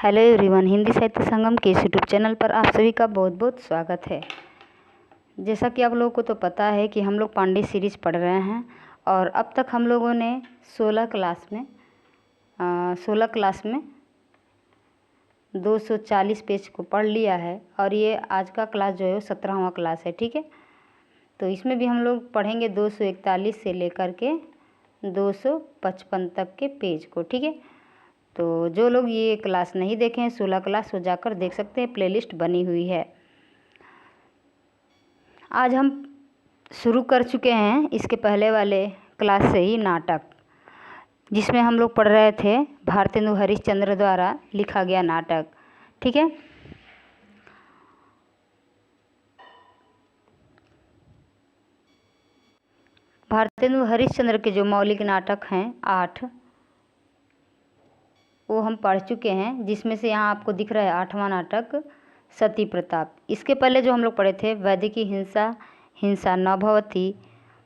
Hello everyone, Hindi साहित्य संगम के YouTube channel पर आप सभी का बहुत बहुत स्वागत है। जैसा कि आप लोगों को तो पता है कि हम लोग पांडे सीरीज पढ़ रहे हैं और अब तक हम लोगों ने 16 क्लास में 240 पेज को पढ़ लिया है और ये आज का क्लास जो है वो 17वां क्लास है। ठीक है, तो इसमें भी हम लोग पढ़ेंगे 241 से लेकर के 255 तक के पेज को। ठीक है, तो जो लोग ये क्लास नहीं देखे हैं 16 क्लास वो जाकर देख सकते हैं, प्लेलिस्ट बनी हुई है। आज हम शुरू कर चुके हैं इसके पहले वाले क्लास से ही नाटक, जिसमें हम लोग पढ़ रहे थे भारतेंदु हरिश्चंद्र द्वारा लिखा गया नाटक। ठीक है, भारतेंदु हरिश्चंद्र के जो मौलिक नाटक हैं 8 वो हम पढ़ चुके हैं, जिसमें से यहाँ आपको दिख रहा है 8वां नाटक सती प्रताप। इसके पहले जो हम लोग पढ़े थे वैदिकी हिंसा न भवति,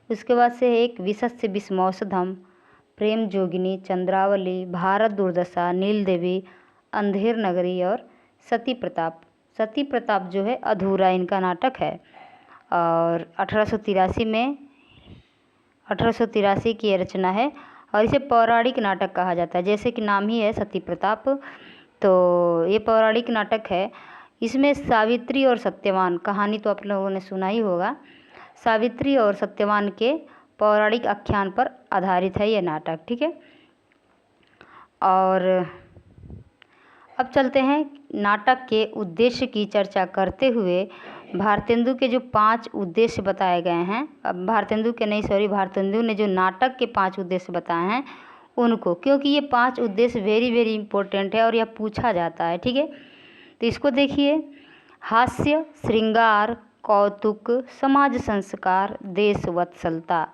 उसके बाद से एक विशस्य विषमौषधम, प्रेम जोगिनी, चंद्रावली, भारत दुर्दशा, नील देवी, अंधेर नगरी और सती प्रताप। सती प्रताप जो है अधूरा इनका नाटक है और 1883 की रचना है और इसे पौराणिक नाटक कहा जाता है, जैसे कि नाम ही है सती प्रताप, तो ये पौराणिक नाटक है। इसमें सावित्री और सत्यवान कहानी तो आप लोगों ने सुना ही होगा। सावित्री और सत्यवान के पौराणिक आख्यान पर आधारित है ये नाटक। ठीक है, और अब चलते हैं नाटक के उद्देश्य की चर्चा करते हुए। भारतेंदु के जो 5 उद्देश्य बताए गए हैं, अब भारतेंदु ने जो नाटक के 5 उद्देश्य बताए हैं उनको, क्योंकि ये 5 उद्देश्य वेरी इंपॉर्टेंट है और यह पूछा जाता है। ठीक है, तो इसको देखिए। हास्य, श्रृंगार, कौतुक, समाज संस्कार, देश वत्सलता।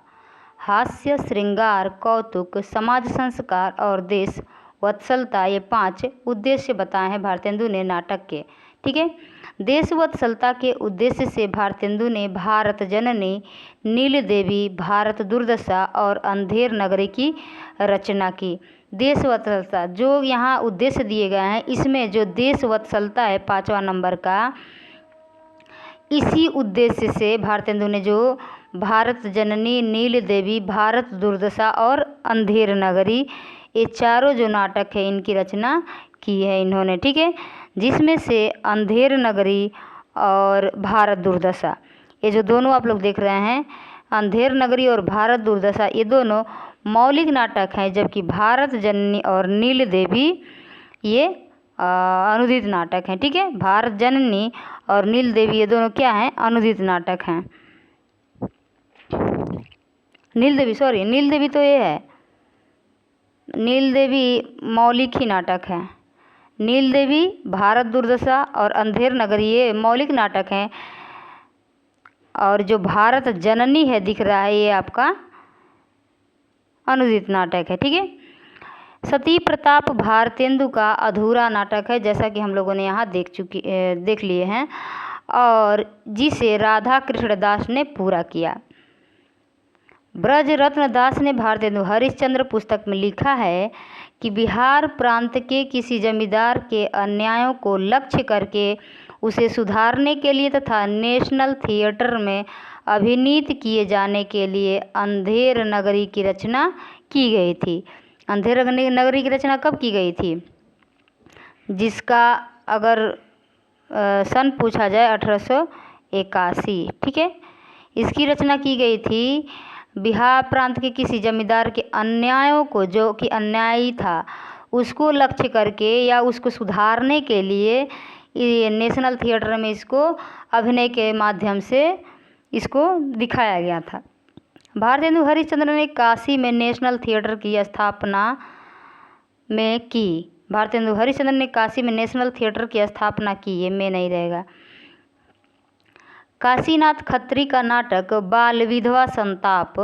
हास्य, श्रृंगार, कौतुक, समाज संस्कार और देश वत्सलता, ये 5 उद्देश्य बताए हैं भारतेंदु ने नाटक के। ठीक है, देश वत्सलता के उद्देश्य से भारतेंदु ने भारत जननी, नील देवी, भारत दुर्दशा और अंधेर नगरी की रचना की। देश वत्सलता जो यहाँ उद्देश्य दिए गए हैं, इसमें जो देश वत्सलता है 5वां नंबर का, इसी उद्देश्य से भारतेंदु ने जो भारत जननी, नील देवी, भारत दुर्दशा और अंधेर नगरी, ये चारों जो नाटक है इनकी रचना की है इन्होंने। ठीक है, जिसमें से अंधेर नगरी और भारत दुर्दशा, ये जो दोनों आप लोग देख रहे हैं, अंधेर नगरी और भारत दुर्दशा, ये दोनों मौलिक नाटक हैं, जबकि भारत जननी और नील देवी ये अनुदित नाटक हैं। ठीक है, भारत जननी और नील देवी ये दोनों क्या हैं? अनुदित नाटक हैं। नील देवी तो ये है, नील देवी मौलिक ही नाटक है। नील देवी, भारत दुर्दशा और अंधेर नगरी ये मौलिक नाटक हैं, और जो भारत जननी है दिख रहा है ये आपका अनुदित नाटक है। ठीक है, सती प्रताप भारतेंदु का अधूरा नाटक है, जैसा कि हम लोगों ने यहाँ देख लिए हैं, और जिसे राधा कृष्ण दास ने पूरा किया। ब्रज रत्न दास ने भारतेंदु हरिश्चंद्र पुस्तक में लिखा है कि बिहार प्रांत के किसी जमींदार के अन्यायों को लक्ष्य करके उसे सुधारने के लिए तथा नेशनल थिएटर में अभिनीत किए जाने के लिए अंधेर नगरी की रचना की गई थी। अंधेर नगरी की रचना कब की गई थी? जिसका अगर सन पूछा जाए 1881। ठीक है, इसकी रचना की गई थी बिहार प्रांत के किसी जमींदार के अन्यायों को, जो कि अन्यायी था, उसको लक्ष्य करके या उसको सुधारने के लिए ये नेशनल थिएटर में इसको अभिनय के माध्यम से इसको दिखाया गया था। भारतेंदु हरिश्चंद्र ने काशी में नेशनल थिएटर की स्थापना की। भारतेंदु हरिश्चंद्र ने काशी में नेशनल थिएटर की स्थापना की, ये में नहीं रहेगा। काशीनाथ खत्री का नाटक बाल विधवा संताप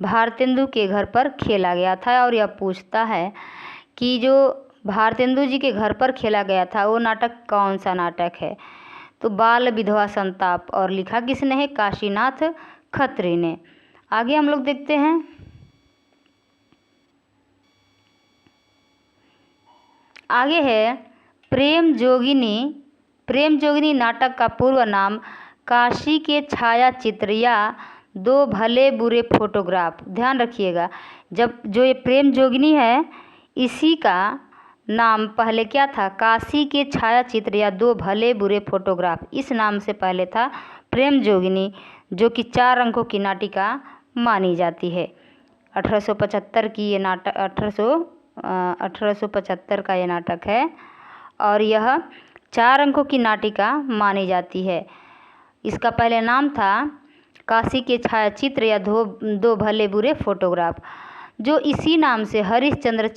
भारतेंदु के घर पर खेला गया था, और यह पूछता है कि जो भारतेंदु जी के घर पर खेला गया था वो नाटक कौन सा नाटक है? तो बाल विधवा संताप, और लिखा किसने है? काशीनाथ खत्री ने। आगे हम लोग देखते हैं। आगे है प्रेम जोगिनी नाटक का पूर्व नाम काशी के छायाचित्र या दो भले बुरे फोटोग्राफ। ध्यान रखिएगा, जब जो ये प्रेम जोगिनी है इसी का नाम पहले क्या था? काशी के छायाचित्र या दो भले बुरे फोटोग्राफ, इस नाम से पहले था प्रेम जोगिनी, जो कि 4 अंकों की नाटिका मानी जाती है। 1875 की ये नाटक 1875 का ये नाटक है और यह 4 अंकों की नाटिका मानी जाती है। इसका पहले नाम था काशी के छायाचित्र या दो भले बुरे फोटोग्राफ, जो इसी नाम से हरिश्चंद्र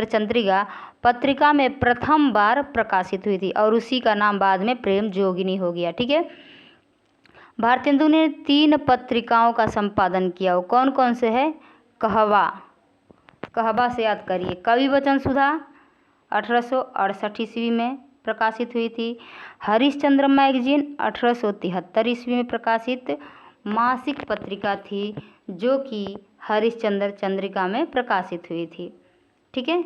चंद्रिका पत्रिका में प्रथम बार प्रकाशित हुई थी और उसी का नाम बाद में प्रेम जोगिनी हो गया। ठीक है। भारतेंदु ने 3 पत्रिकाओं का संपादन किया। वो कौन कौन से है? कहवा से याद करिए। कवि वचन सुधा 1868 ईस्वी में प्रकाशित हुई थी। हरिश्चंद्र मैगजीन 1873 ईस्वी में प्रकाशित मासिक पत्रिका थी, जो कि हरिश्चंद्र चंद्रिका में प्रकाशित हुई थी। ठीक है,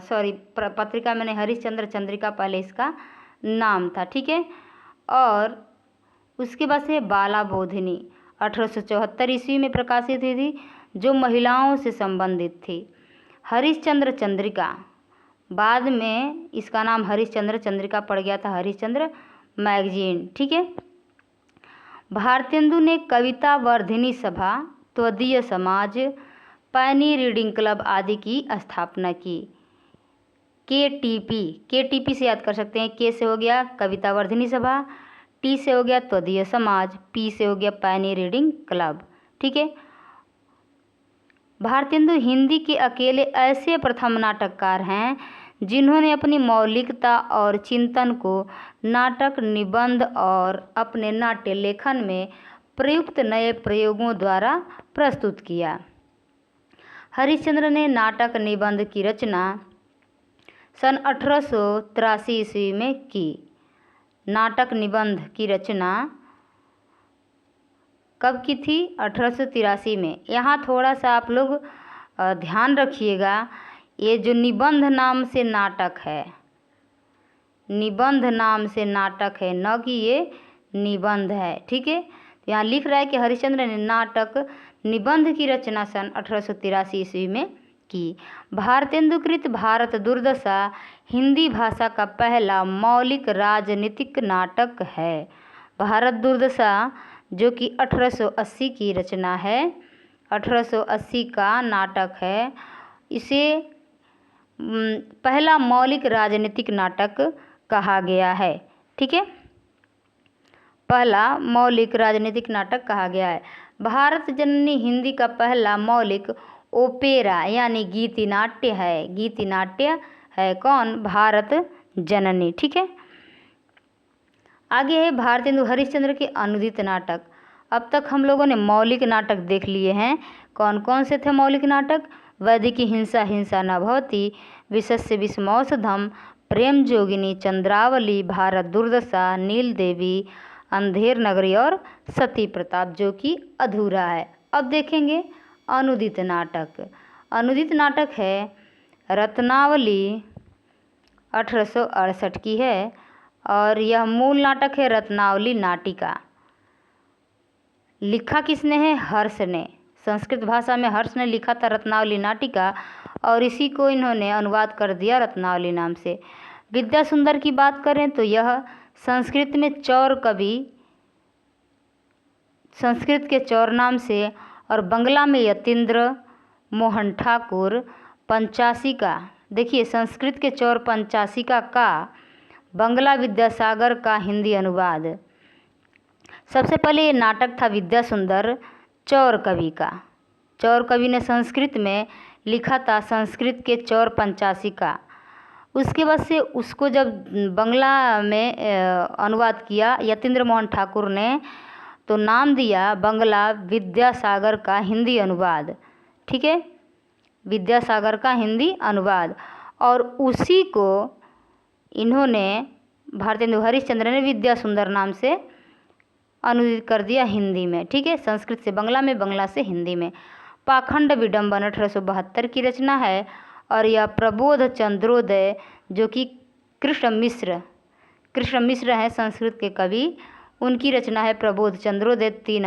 सॉरी, पत्रिका मैंने हरिश्चंद्र चंद्रिका पहले इसका नाम था। ठीक है। और उसके बाद से बाला बोधिनी 1874 ईस्वी में प्रकाशित हुई थी, जो महिलाओं से संबंधित थी। हरिश्चंद्र चंद्रिका, बाद में इसका नाम हरिश्चंद्र चंद्रिका पड़ गया था, हरिश्चंद्र मैगजीन। ठीक है। भारतेंदु ने कविता वर्धिनी सभा, त्वदीय समाज, पैनी रीडिंग क्लब आदि की स्थापना की। केटीपी से याद कर सकते हैं। के से हो गया कविता वर्धिनी सभा, टी से हो गया त्वदीय समाज, पी से हो गया पैनी रीडिंग क्लब। ठीक है। भारतेंदु हिंदी के अकेले ऐसे प्रथम नाटककार हैं जिन्होंने अपनी मौलिकता और चिंतन को नाटक, निबंध और अपने नाट्य लेखन में प्रयुक्त नए प्रयोगों द्वारा प्रस्तुत किया। हरिश्चंद्र ने नाटक निबंध की रचना सन 1883 ईस्वी में की। नाटक निबंध की रचना कब की थी? 1883 में। यहाँ थोड़ा सा आप लोग ध्यान रखिएगा, ये जो निबंध नाम से नाटक है, निबंध नाम से नाटक है, न कि ये निबंध है। ठीक है। यहाँ लिख रहा है कि हरिश्चंद्र ने नाटक निबंध की रचना सन 1883 ईस्वी में की। भारतेंदुकृत भारत दुर्दशा हिंदी भाषा का पहला मौलिक राजनीतिक नाटक है। भारत दुर्दशा जो कि 1880 की रचना है, 1880 का नाटक है, इसे पहला मौलिक राजनीतिक नाटक कहा गया है। ठीक है, पहला मौलिक राजनीतिक नाटक कहा गया है। भारत जननी हिंदी का पहला मौलिक ओपेरा यानी गीति नाट्य है। गीति नाट्य है कौन? भारत जननी। ठीक है। आगे है भारतेंदु हरिश्चंद्र के अनुदित नाटक। अब तक हम लोगों ने मौलिक नाटक देख लिए हैं। कौन कौन से थे मौलिक नाटक? वैदिकी हिंसा हिंसा न भवति, विशस्य विषमौषधम, प्रेम जोगिनी, चंद्रावली, भारत दुर्दशा, नील देवी, अंधेर नगरी और सती प्रताप, जो कि अधूरा है। अब देखेंगे अनुदित नाटक। अनुदित नाटक है रत्नावली 1868 की है और यह मूल नाटक है रत्नावली नाटिका। लिखा किसने है? हर्ष ने। संस्कृत भाषा में हर्ष ने लिखा था रत्नावली नाटिका और इसी को इन्होंने अनुवाद कर दिया रत्नावली नाम से। विद्या सुंदर की बात करें तो यह संस्कृत में चौर कवि, संस्कृत के चौर नाम से, और बंगला में यतीन्द्र मोहन ठाकुर पंचाशिका। देखिए, संस्कृत के चौर पंचाशिका का बंगला विद्यासागर का हिंदी अनुवाद। सबसे पहले ये नाटक था विद्या सुंदर चौर कवि का। चौर कवि ने संस्कृत में लिखा था संस्कृत के चौर पंचाशिका। उसके बाद से उसको जब बंगला में अनुवाद किया यतीन्द्र मोहन ठाकुर ने, तो नाम दिया बंगला विद्यासागर का हिंदी अनुवाद। ठीक है, विद्यासागर का हिंदी अनुवाद। और उसी को इन्होंने भारतेंदु हरिश्चंद्र ने विद्या सुंदर नाम से अनुदित कर दिया हिंदी में। ठीक है, संस्कृत से बंगला में, बंगला से हिंदी में। पाखंड विडंबन 1872 की रचना है और यह प्रबोध चंद्रोदय जो कि कृष्ण मिश्र हैं संस्कृत के कवि, उनकी रचना है प्रबोध चंद्रोदय। 3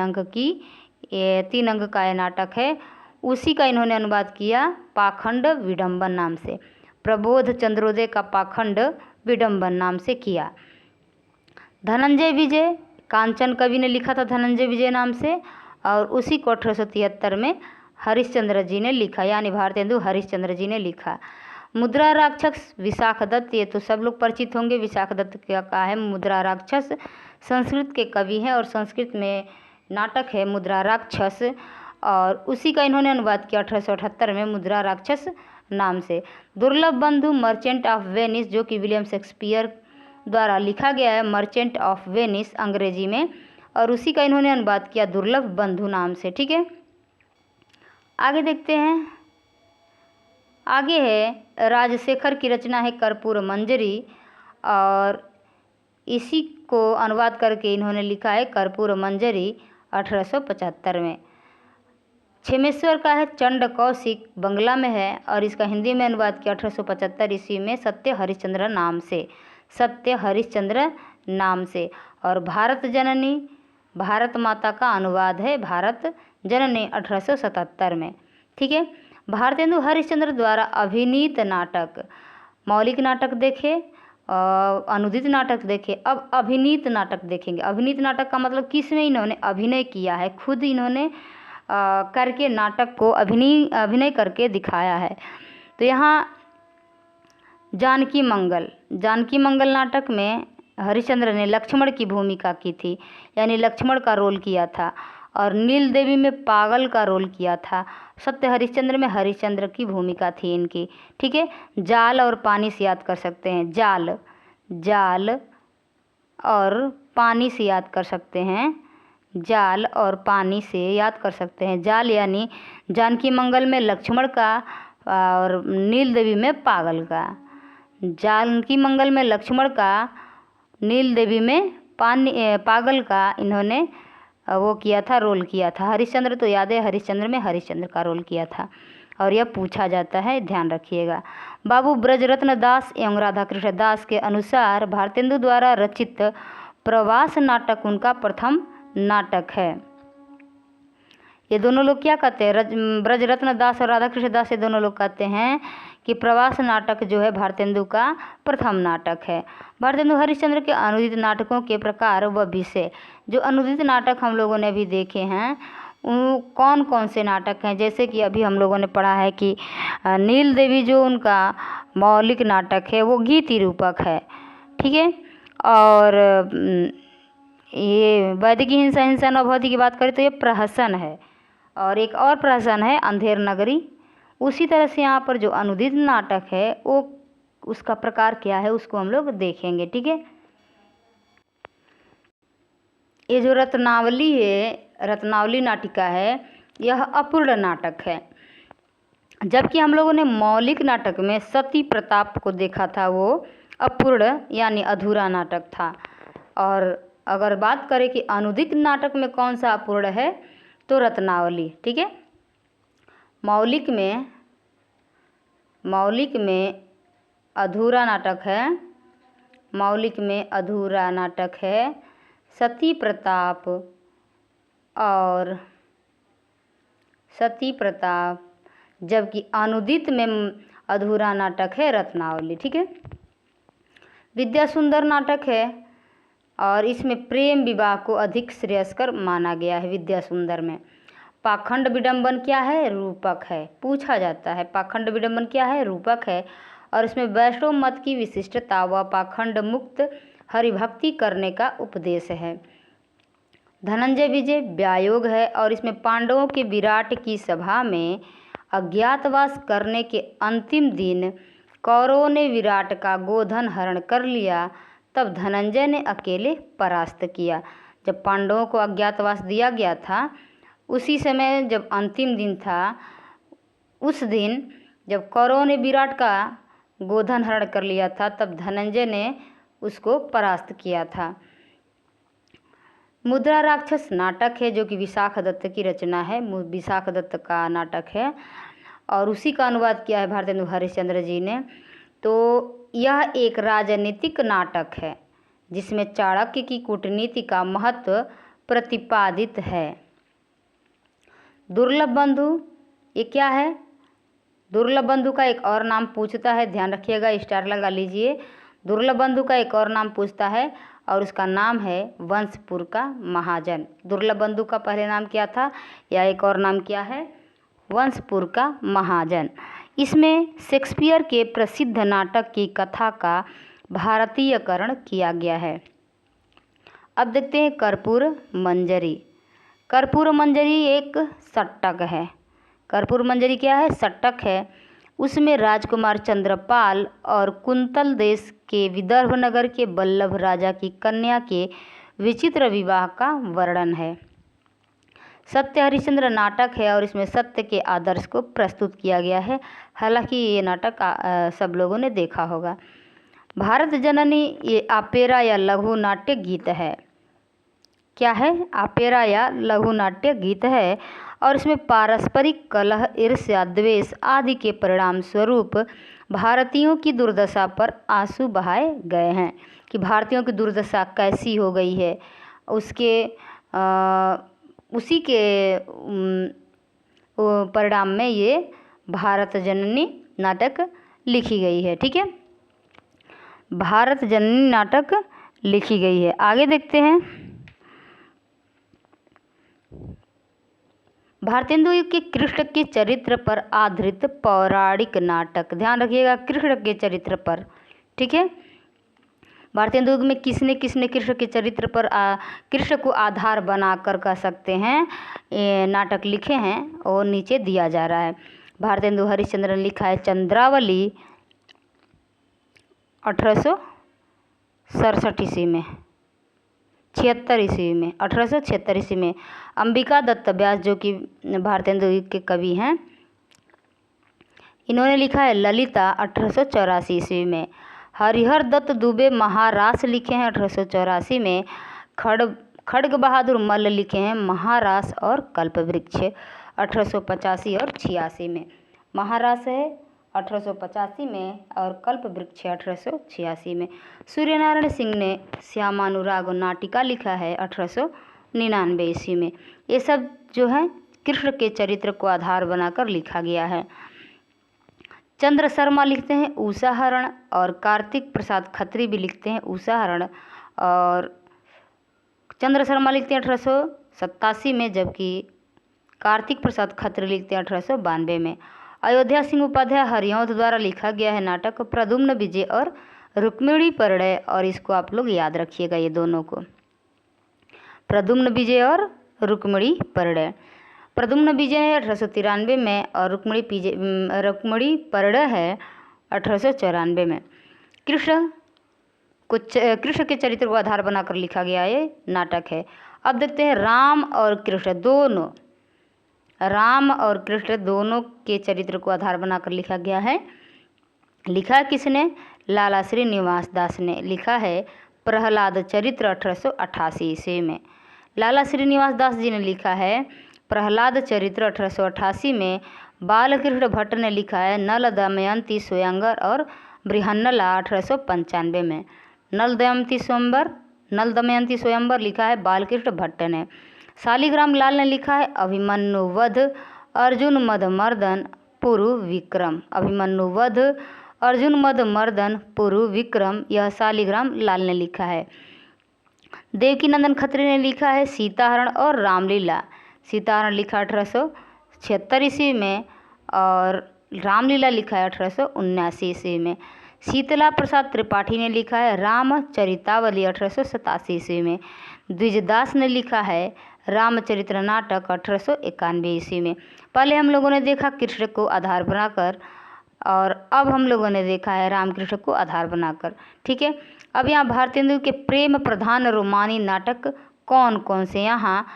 अंक का यह नाटक है। उसी का इन्होंने अनुवाद किया पाखंड विडंबन नाम से। प्रबोध चंद्रोदय का पाखंड विडंबन नाम से किया। धनंजय विजय, कांचन कवि ने लिखा था धनंजय विजय नाम से, और उसी को 1873 में हरिश्चंद्र जी ने लिखा, यानी भारतेंदु हरिश्चंद्र जी ने लिखा। मुद्रा राक्षस विशाख दत्त, ये तो सब लोग परिचित होंगे। विशाख दत्त का है मुद्रा राक्षस, संस्कृत के कवि हैं और संस्कृत में नाटक है मुद्रा राक्षस, और उसी का इन्होंने अनुवाद किया 1878 में मुद्रा राक्षस नाम से। दुर्लभ बंधु मर्चेंट ऑफ वेनिस, जो कि विलियम शेक्सपियर द्वारा लिखा गया है, मर्चेंट ऑफ वेनिस अंग्रेजी में, और उसी का इन्होंने अनुवाद किया दुर्लभ बंधु नाम से। ठीक है, आगे देखते हैं। आगे है राजशेखर की रचना है कर्पूर मंजरी, और इसी को अनुवाद करके इन्होंने लिखा है कर्पूर मंजरी 1875 में। क्षेमेश्वर का है चंड कौशिक, बंगला में है, और इसका हिंदी में अनुवाद किया 1875 ईस्वी में सत्य हरिश्चंद्र नाम से। और भारत जननी, भारत माता का अनुवाद है भारत जननी 1877 में। ठीक है, भारतेंदु हरिश्चंद्र द्वारा अभिनीत नाटक, मौलिक नाटक देखे, अनुदित नाटक देखे, अब अभिनीत नाटक देखेंगे। अभिनीत नाटक का मतलब किसमें इन्होंने अभिनय किया है, खुद इन्होंने करके नाटक को अभिनय करके दिखाया है। तो यहाँ जानकी मंगल नाटक में हरिश्चंद्र ने लक्ष्मण की भूमिका की थी, यानी लक्ष्मण का रोल किया था, और नील देवी में पागल का रोल किया था। सत्य हरिश्चंद्र में हरिश्चंद्र की भूमिका थी इनकी। ठीक है, जाल और पानी से याद कर सकते हैं, जाल और पानी से याद कर सकते हैं, जाल और पानी से याद कर सकते हैं। जाल यानी जानकी मंगल में लक्ष्मण का और नील देवी में पागल का। जानकी मंगल में लक्ष्मण का, नील देवी में पागल का इन्होंने वो किया था, रोल किया था। हरिश्चंद्र तो याद है, हरिश्चंद्र में हरिश्चंद्र का रोल किया था, और यह पूछा जाता है, ध्यान रखिएगा। बाबू ब्रजरत्न दास एवं राधा कृष्ण दास के अनुसार भारतेंदु द्वारा रचित प्रवास नाटक उनका प्रथम नाटक है। ये दोनों लोग क्या कहते हैं, ब्रजरत्न दास और राधा कृष्ण दास, ये दोनों लोग कहते हैं कि प्रवास नाटक जो है भारतेंदु का प्रथम नाटक है। भारतेंदु हरिश्चंद्र के अनुदित नाटकों के प्रकार व विषय, जो अनुदित नाटक हम लोगों ने अभी देखे हैं कौन कौन से नाटक हैं, जैसे कि अभी हम लोगों ने पढ़ा है कि नील देवी जो उनका मौलिक नाटक है वो गीति रूपक है। ठीक है, और ये वैदिकी हिंसा नवभौति की बात करें तो ये प्रहसन है, और एक और प्रहसन है अंधेर नगरी। उसी तरह से यहाँ पर जो अनुदित नाटक है वो उसका प्रकार क्या है उसको हम लोग देखेंगे। ठीक है, ये जो रत्नावली है, रत्नावली नाटिका है, यह अपूर्ण नाटक है। जबकि हम लोगों ने मौलिक नाटक में सती प्रताप को देखा था, वो अपूर्ण यानी अधूरा नाटक था। और अगर बात करें कि अनुदित नाटक में कौन सा अपूर्ण है तो रत्नावली। ठीक है, मौलिक में अधूरा नाटक है, मौलिक में अधूरा नाटक है सती प्रताप और सती प्रताप, जबकि अनुदित में अधूरा नाटक है रत्नावली। ठीक है, विद्या सुंदर नाटक है और इसमें प्रेम विवाह को अधिक श्रेयस्कर माना गया है। विद्या सुंदर में पाखंड विडंबन क्या है, रूपक है, पूछा जाता है पाखंड विडंबन क्या है, रूपक है, और इसमें वैष्णव मत की विशिष्टता व पाखंड मुक्त हरिभक्ति करने का उपदेश है। धनंजय विजय व्यायोग है और इसमें पांडवों के विराट की सभा में अज्ञातवास करने के अंतिम दिन कौरवों ने विराट का गोधन हरण कर लिया, तब धनंजय ने अकेले परास्त किया। जब पांडवों को अज्ञातवास दिया गया था उसी समय जब अंतिम दिन था, उस दिन जब कौरवों ने विराट का गोधन हरण कर लिया था तब धनंजय ने उसको परास्त किया था। मुद्रा राक्षस नाटक है जो कि विशाख दत्त की रचना है, विशाख दत्त का नाटक है, और उसी का अनुवाद किया है भारतेंदु हरिश्चंद्र जी ने। तो यह एक राजनीतिक नाटक है जिसमें चाणक्य की कूटनीति का महत्व प्रतिपादित है। दुर्लभ बंधु, ये क्या है? दुर्लभ बंधु का एक और नाम पूछता है, ध्यान रखिएगा, स्टार लगा लीजिए। दुर्लभ बंधु का एक और नाम पूछता है और उसका नाम है वंशपुर का महाजन। दुर्लभ बंधु का पहले नाम क्या था या एक और नाम क्या है? वंशपुर का महाजन। इसमें शेक्सपियर के प्रसिद्ध नाटक की कथा का भारतीयकरण किया गया है। अब देखते हैं कर्पूर मंजरी। कर्पूर मंजरी एक षट्क है। कर्पूर मंजरी क्या है? षट्क है। उसमें राजकुमार चंद्रपाल और कुंतल देश के विदर्भ नगर के बल्लभ राजा की कन्या के विचित्र विवाह का वर्णन है। सत्य हरिश्चंद्र नाटक है और इसमें सत्य के आदर्श को प्रस्तुत किया गया है। हालांकि ये नाटक सब लोगों ने देखा होगा। भारत जननी ये आपेरा या लघु नाट्य गीत है। क्या है? आपेरा या लघु नाट्य गीत है और इसमें पारस्परिक कलह, ईर्ष्या, द्वेष आदि के परिणाम स्वरूप भारतीयों की दुर्दशा पर आंसू बहाए गए हैं कि भारतीयों की दुर्दशा कैसी हो गई है, उसी के परिणाम में ये भारत जननी नाटक लिखी गई है। ठीक है, भारत जननी नाटक लिखी गई है। आगे देखते हैं। भारतेंदु के कृष्ण के चरित्र पर आधारित पौराणिक नाटक, ध्यान रखिएगा, कृष्ण के चरित्र पर। ठीक है, भारतेंदु में किसने किसने कृष्ण के चरित्र पर कृष्ण को आधार बनाकर कह सकते हैं नाटक लिखे हैं और नीचे दिया जा रहा है। भारतेंदु हरिश्चंद्र ने लिखा है चंद्रावली 1867 ईस्वी में, 76 ईस्वी में, 1876 ईस्वी में। अंबिका दत्त व्यास जो कि भारतेंदु के कवि हैं, इन्होंने लिखा है ललिता 1884 ईस्वी में। हरिहर दत्त दुबे महारास लिखे हैं 1884 में। खड्ग बहादुर मल्ल लिखे हैं महारास और कल्पवृक्ष 1885 और 86 में। महारास है 1885 में और कल्पवृक्ष 1886 में। सूर्यनारायण सिंह ने श्यामानुराग नाटिका लिखा है 1899 ईस्वी में। ये सब जो है कृष्ण के चरित्र को आधार बनाकर लिखा गया है। चंद्र शर्मा लिखते हैं उषाहरण और कार्तिक प्रसाद खत्री भी लिखते हैं उषाहरण, और चंद्र शर्मा लिखते हैं 1887 में, जबकि कार्तिक प्रसाद खत्री लिखते हैं 1892 में। अयोध्या सिंह उपाध्याय हरिऔध द्वारा लिखा गया है नाटक प्रद्युम्न विजय और रुक्मिणी परिणय, और इसको आप लोग याद रखिएगा ये दोनों को, प्रद्युम्न विजय और रुक्मिणी परिणय। प्रद्युम्न विजय है 1893 में और रुक्मिणी परिणय है 1894 में। कृष्ण के चरित्र को आधार बनाकर लिखा गया ये नाटक है। अब देखते हैं राम और कृष्ण दोनों के चरित्र को आधार बनाकर लिखा गया है। लिखा किसने? लाला श्रीनिवास दास ने लिखा है प्रहलाद चरित्र 1888 ईस्वी में। लाला श्रीनिवास दास जी ने लिखा है प्रहलाद चरित्र 1888 में। बालकृष्ण भट्ट ने लिखा है नल दमयंती स्वयंवर और बृहन्नला 1895 में। नल दमयंती स्वयंवर लिखा है बालकृष्ण भट्ट ने। शालिग्राम लाल ने लिखा है अभिमन्यु वध अर्जुन मद मर्दन पुरु विक्रम। अभिमन्यु वध अर्जुन मद मर्दन पुरु विक्रम, यह शालिग्राम लाल ने लिखा है। देवकीनंदन खत्री ने लिखा है सीताहरण और रामलीला। सीताहरण लिखा 1876 ईस्वी में और रामलीला लिखा है 1879 ईस्वी में। शीतला प्रसाद त्रिपाठी ने लिखा है रामचरितावली 1887 ईस्वी में। द्विजदास ने लिखा है रामचरित्र नाटक 1891 ईस्वी में। पहले हम लोगों ने देखा कृष्ण को आधार बनाकर और अब हम लोगों ने देखा है रामकृष्ण को आधार बनाकर। ठीक है, अब यहाँ भारतेंदु के प्रेम प्रधान रोमानी नाटक कौन कौन से? यहाँ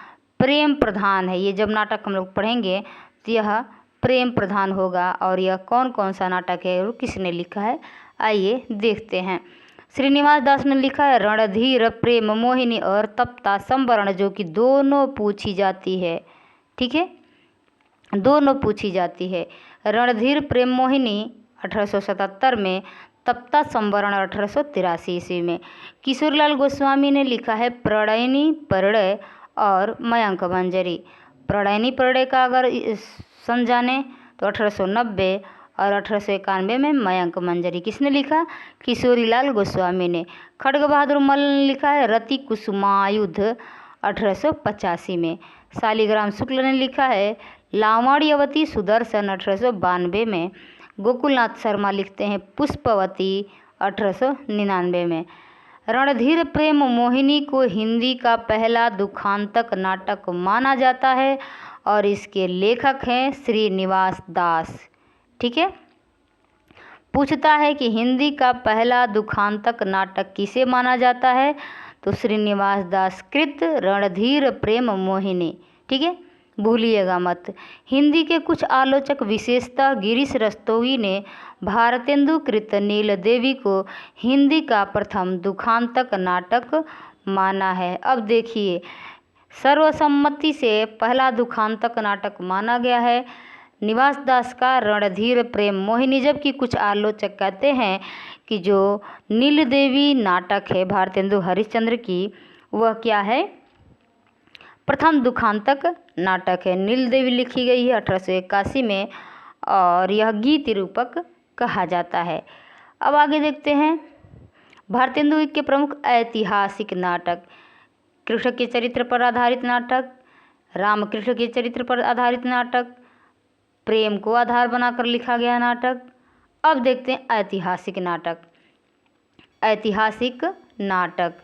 प्रेम प्रधान है, ये जब नाटक हम लोग पढ़ेंगे तो यह प्रेम प्रधान होगा। और यह कौन कौन सा नाटक है और किसने लिखा है, आइए देखते हैं। श्रीनिवास दास ने लिखा है रणधीर, प्रेम मोहिनी और तप्ता संवरण, जो कि दोनों पूछी जाती है। ठीक है, दोनों पूछी जाती है। रणधीर प्रेम मोहिनी 1877 में, तप्ता संवरण 1883 ईस्वी में। किशोरीलाल गोस्वामी ने लिखा है प्रणयिनी परिणय और मयंक मंजरी। प्रणयिनी परिणय का अगर सन जाने तो 1890 और 1891 में मयंक मंजरी किसने लिखा? किशोरीलाल गोस्वामी ने। खड्ग बहादुर मल्ल ने लिखा है रति कुसुमायुध 1885 में। शालिग्राम शुक्ल ने लिखा है लावण्यवती सुदर्शन 1892 में। गोकुलनाथ शर्मा लिखते हैं पुष्पवती 1899 में। रणधीर प्रेम मोहिनी को हिंदी का पहला दुखांतक नाटक माना जाता है और इसके लेखक हैं श्रीनिवास दास। ठीक है, पूछता है कि हिंदी का पहला दुखांतक नाटक किसे माना जाता है? तो श्रीनिवास दास कृत रणधीर प्रेम मोहिनी। ठीक है, भूलिएगा मत। हिंदी के कुछ आलोचक विशेषतः गिरीश रस्तोगी ने भारतेंदु कृत नील देवी को हिंदी का प्रथम दुखांतक नाटक माना है। अब देखिए, सर्वसम्मति से पहला दुखांतक नाटक माना गया है निवास दास का रणधीर प्रेम मोहिनी, जबकि कुछ आलोचक कहते हैं कि जो नील देवी नाटक है भारतेंदु हरिश्चंद्र की, वह क्या है? प्रथम दुखांतक नाटक है। नील देवी लिखी गई है 1881 में और यह गीत रूपक कहा जाता है। अब आगे देखते हैं भारतेंदु के प्रमुख ऐतिहासिक नाटक। कृष्ण के चरित्र पर आधारित नाटक, रामकृष्ण के चरित्र पर आधारित नाटक, प्रेम को आधार बनाकर लिखा गया नाटक। अब देखते हैं ऐतिहासिक नाटक। ऐतिहासिक नाटक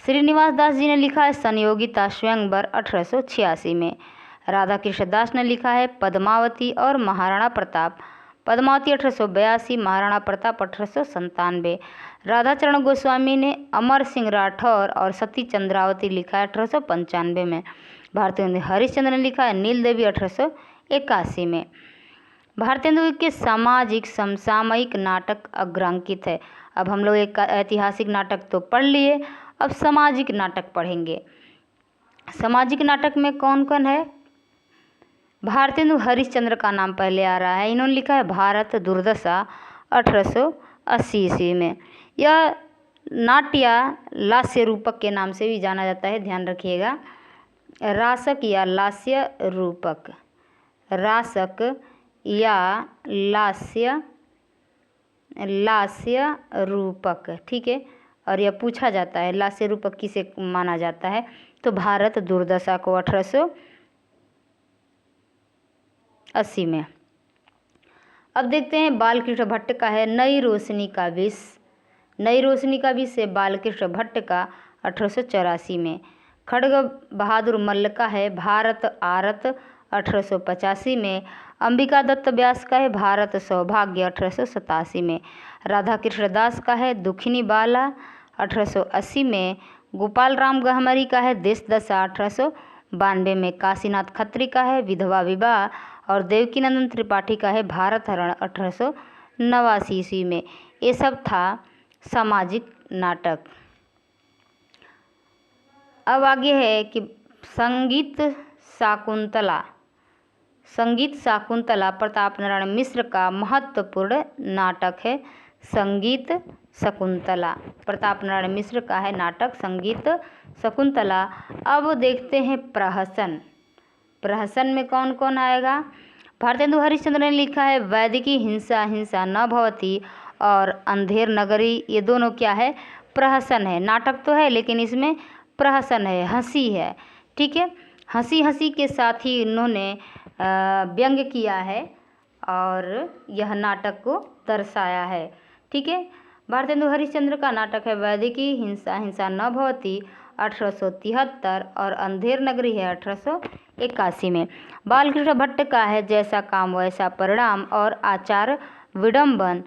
श्रीनिवास दास जी ने लिखा है संयोगिता स्वयंवर 1886 में। राधा कृष्ण दास ने लिखा है पद्मावती और महाराणा प्रताप। पद्मावती 1882, महाराणा प्रताप 1897। राधाचरण गोस्वामी ने अमर सिंह राठौर और सती चंद्रावती लिखा है 1895 में। भारतेंदु हरिश्चंद्र ने लिखा है नील देवी 1881 में। भारतेंदु के सामाजिक समसामयिक नाटक अग्रांकित है। अब हम लोग एक ऐतिहासिक नाटक तो पढ़ लिए, अब सामाजिक नाटक पढ़ेंगे। सामाजिक नाटक में कौन कौन है? भारतेंदु हरिश्चंद्र का नाम पहले आ रहा है। इन्होंने लिखा है भारत दुर्दशा 1880 ईस्वी में। यह नाट्य लास्य रूपक के नाम से भी जाना जाता है, ध्यान रखिएगा। रासक या लास्य रूपक, रासक या लास्य रूपक। ठीक है, और यह पूछा जाता है लास्य रूपक किसे माना जाता है? तो भारत दुर्दशा को 1880 में। अब देखते हैं बालकृष्ण भट्ट का है नई रोशनी का विष। नई रोशनी का विष है बालकृष्ण भट्ट का 1884 में। खड्ग बहादुर मल्ल का है भारत आरत 1885 में। अंबिका दत्त व्यास का है भारत सौभाग्य 1887 में। राधा कृष्ण दास का है दुखिनी बाला 1880 में। गोपाल राम गहमरी का है देश दशा 1892 में। काशीनाथ खत्री का है विधवा विवाह और देवकीनंदन त्रिपाठी का है भारत हरण 1889 ईस्वी में। ये सब था सामाजिक नाटक। अब आगे है कि संगीत शाकुंतला। संगीत शाकुंतला प्रताप नारायण मिश्र का महत्वपूर्ण नाटक है। संगीत शकुंतला प्रताप नारायण मिश्र का है नाटक संगीत शकुंतला। अब देखते हैं प्रहसन। प्रहसन में कौन कौन आएगा? भारतेंदु हरिश्चंद्र ने लिखा है वैदिकी हिंसा हिंसा न भवती और अंधेर नगरी। ये दोनों क्या है? प्रहसन है। नाटक तो है लेकिन इसमें प्रहसन है, हंसी है। ठीक है, हंसी हंसी के साथ ही इन्होंने व्यंग्य किया है और यह नाटक को दर्शाया है। ठीक है, भारतेंदु हरिश्चंद्र का नाटक है वैदिकी हिंसा हिंसा न भवती 1873 और अंधेर नगरी है 1881 में। बालकृष्ण भट्ट का है जैसा काम वैसा परिणाम और आचार विडम्बन।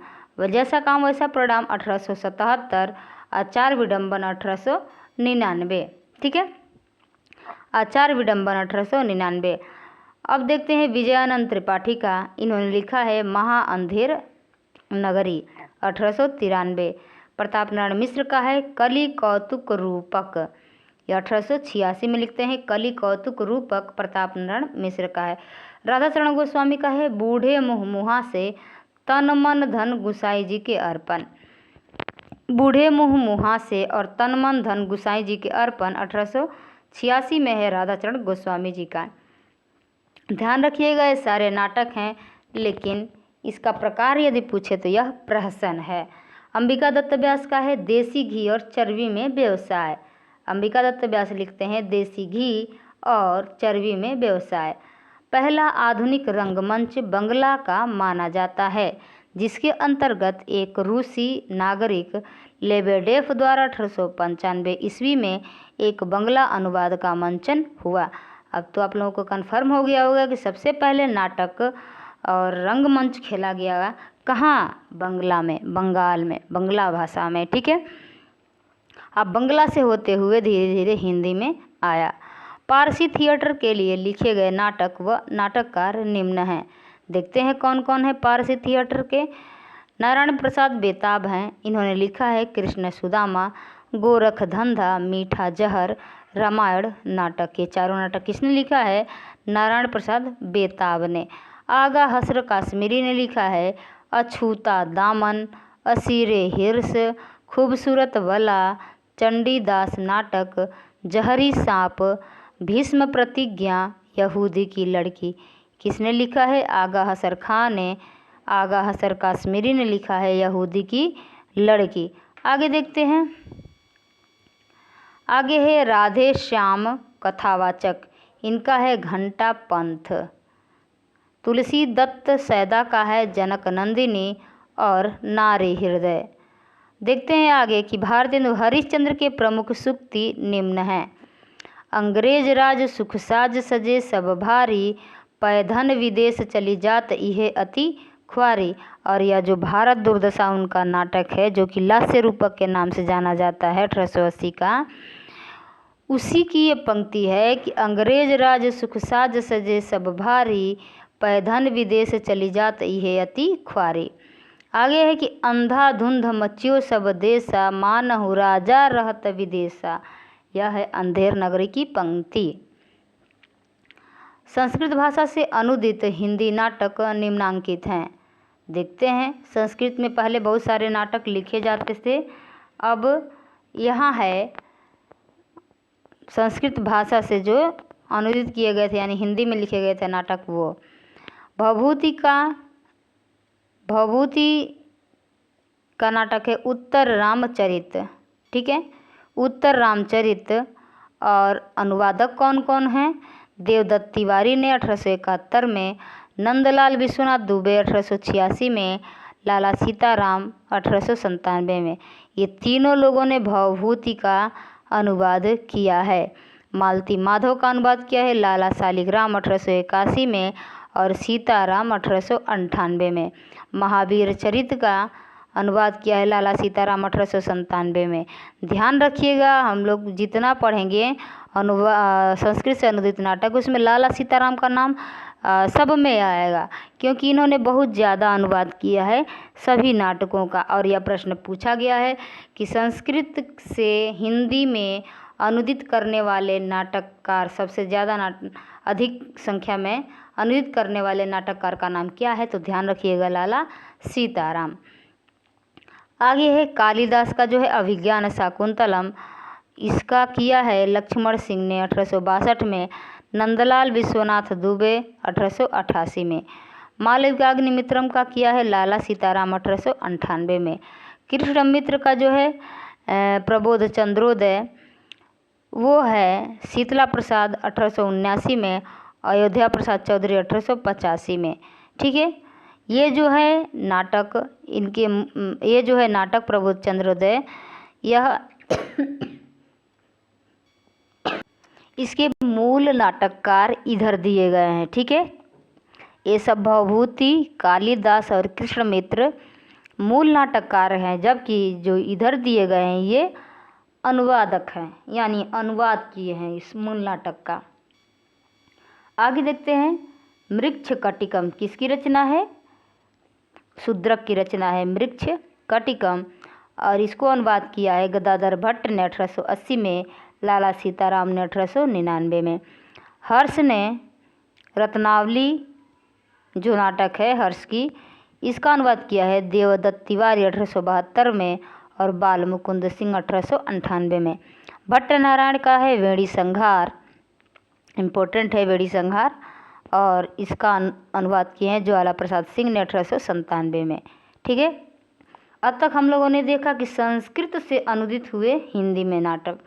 जैसा काम वैसा परिणाम 1877, आचार विडम्बन 1899। ठीक है, आचार विडम्बन 1899। अब देखते हैं विजयानंद त्रिपाठी का। इन्होंने लिखा है महा अंधेर नगरी 1893। प्रताप नारायण मिश्र का है कली कौतुक रूपक। ये 1886 में लिखते हैं कली कौतुक रूपक प्रताप नारायण मिश्र का है। राधाचरण गोस्वामी का है बूढ़े मुँह मुहा से तन मन धन गुसाई जी के अर्पण। बूढ़े मुँह मुहा से और तन मन धन गुसाई जी के अर्पण 1886 में है राधाचरण गोस्वामी जी का। ध्यान रखिएगा ये सारे नाटक हैं, लेकिन इसका प्रकार यदि पूछे तो यह प्रहसन है। अंबिका दत्त व्यास का है देसी घी और चर्बी में व्यवसाय। अंबिका दत्त व्यास लिखते हैं देसी घी और चर्बी में व्यवसाय। पहला आधुनिक रंगमंच बंगला का माना जाता है, जिसके अंतर्गत एक रूसी नागरिक लेबेडेफ द्वारा 1895 ईस्वी में एक बंगला अनुवाद का मंचन हुआ। अब तो आप लोगों को कन्फर्म हो गया होगा कि सबसे पहले नाटक और रंगमंच खेला गया कहाँ? बंगला में, बंगाल में, बंगला भाषा में। ठीक है, अब बंगला से होते हुए धीरे धीरे हिंदी में आया। पारसी थिएटर के लिए लिखे गए नाटक व नाटककार निम्न हैं। देखते हैं कौन कौन है पारसी थिएटर के। नारायण प्रसाद बेताब हैं, इन्होंने लिखा है कृष्ण सुदामा, गोरख धंधा, मीठा जहर, रामायण नाटक। ये चारों नाटक किसने लिखा है? नारायण प्रसाद बेताब ने। आगा हसर काश्मीरी ने लिखा है अछूता दामन, असीरे हिर्स, खूबसूरत वला, चंडीदास नाटक, जहरी सांप, भीष्म प्रतिज्ञा, यहूदी की लड़की। किसने लिखा है? आगा हसर खां ने। आगा हसर काश्मीरी ने लिखा है यहूदी की लड़की। आगे देखते हैं, आगे है राधे श्याम कथावाचक, इनका है घंटा पंथ। तुलसी दत्त सैदा का है जनक नंदिनी और नारी हृदय। देखते हैं आगे कि भारतेंदु हरिश्चंद्र के प्रमुख सूक्ति निम्न हैं। अंग्रेज राज सुख साज सजे सब भारी, पैधन विदेश चली जात इहे अति ख्वारी। और यह जो भारत दुर्दशा उनका नाटक है, जो कि लास्य रूपक के नाम से जाना जाता है 1880 का, उसी की ये पंक्ति है कि अंग्रेज राज सुख साज सजे सब भारी, पैधन विदेश चली जात इहे अति ख्वारी। आगे है कि अंधाधुंध मच्यो सब देसा, मानहु राजा रहत विदेशा। यह है अंधेर नगरी की पंक्ति। संस्कृत भाषा से अनुदित हिंदी नाटक निम्नांकित हैं। देखते हैं, संस्कृत में पहले बहुत सारे नाटक लिखे जाते थे, अब यहाँ है संस्कृत भाषा से जो अनुदित किए गए थे, यानी हिंदी में लिखे गए थे नाटक, वो भवभूति का नाटक है उत्तर रामचरित। ठीक है, उत्तर रामचरित। और अनुवादक कौन कौन हैं? देवदत्त तिवारी ने 1871 में, नंदलाल विश्वनाथ दुबे 1886 में, लाला सीताराम 1897 में। ये तीनों लोगों ने भवभूति का अनुवाद किया है। मालती माधव का अनुवाद किया है लाला शालिग्राम 1881 में और सीताराम 1898 में। महावीर चरित का अनुवाद किया है लाला सीताराम 1897 में। ध्यान रखिएगा, हम लोग जितना पढ़ेंगे संस्कृत से अनुदित नाटक, उसमें लाला सीताराम का नाम सब में आएगा, क्योंकि इन्होंने बहुत ज़्यादा अनुवाद किया है सभी नाटकों का। और यह प्रश्न पूछा गया है कि संस्कृत से हिंदी में अनुदित करने वाले नाटककार, सबसे ज़्यादा अधिक संख्या में अनुदित करने वाले नाटककार का नाम क्या है? तो ध्यान रखिएगा, लाला सीताराम। आगे है कालिदास का जो है अभिज्ञान शाकुंतलम, इसका किया है लक्ष्मण सिंह ने 1862 में, नंदलाल विश्वनाथ दुबे 1888 में। मालविकाग्निमित्रम का किया है लाला सीताराम 1898 में। कृष्ण मित्र का जो है प्रबोध चंद्रोदय, वो है शीतला प्रसाद 1879 में, अयोध्या प्रसाद चौधरी 1885 में। ठीक है, ये जो है नाटक, ये जो है नाटक प्रबोध चंद्रोदय, यह इसके मूल नाटककार इधर दिए गए हैं। ठीक है, ये सब भवभूति, कालिदास और कृष्ण मित्र मूल नाटककार हैं, जबकि जो इधर दिए गए हैं ये अनुवादक हैं, यानी अनुवाद किए हैं इस मूल नाटक का। आगे देखते हैं, मृक्ष कटिकम किसकी रचना है? शूद्रक की रचना है मृक्ष कटिकम, और इसको अनुवाद किया है गदाधर भट्ट ने 1880 में, लाला सीताराम ने 1899 में। हर्ष ने रत्नावली जो नाटक है हर्ष की, इसका अनुवाद किया है देवदत्त तिवारी 1872 में और बाल मुकुंद सिंह 1898 में। भट्ट नारायण का है वेणी संहार, इम्पोर्टेंट है वेणी संहार, और इसका अनुवाद किए हैं ज्वाला प्रसाद सिंह ने 1897 में। ठीक है, अब तक हम लोगों ने देखा कि संस्कृत से अनुदित हुए हिंदी में नाटक।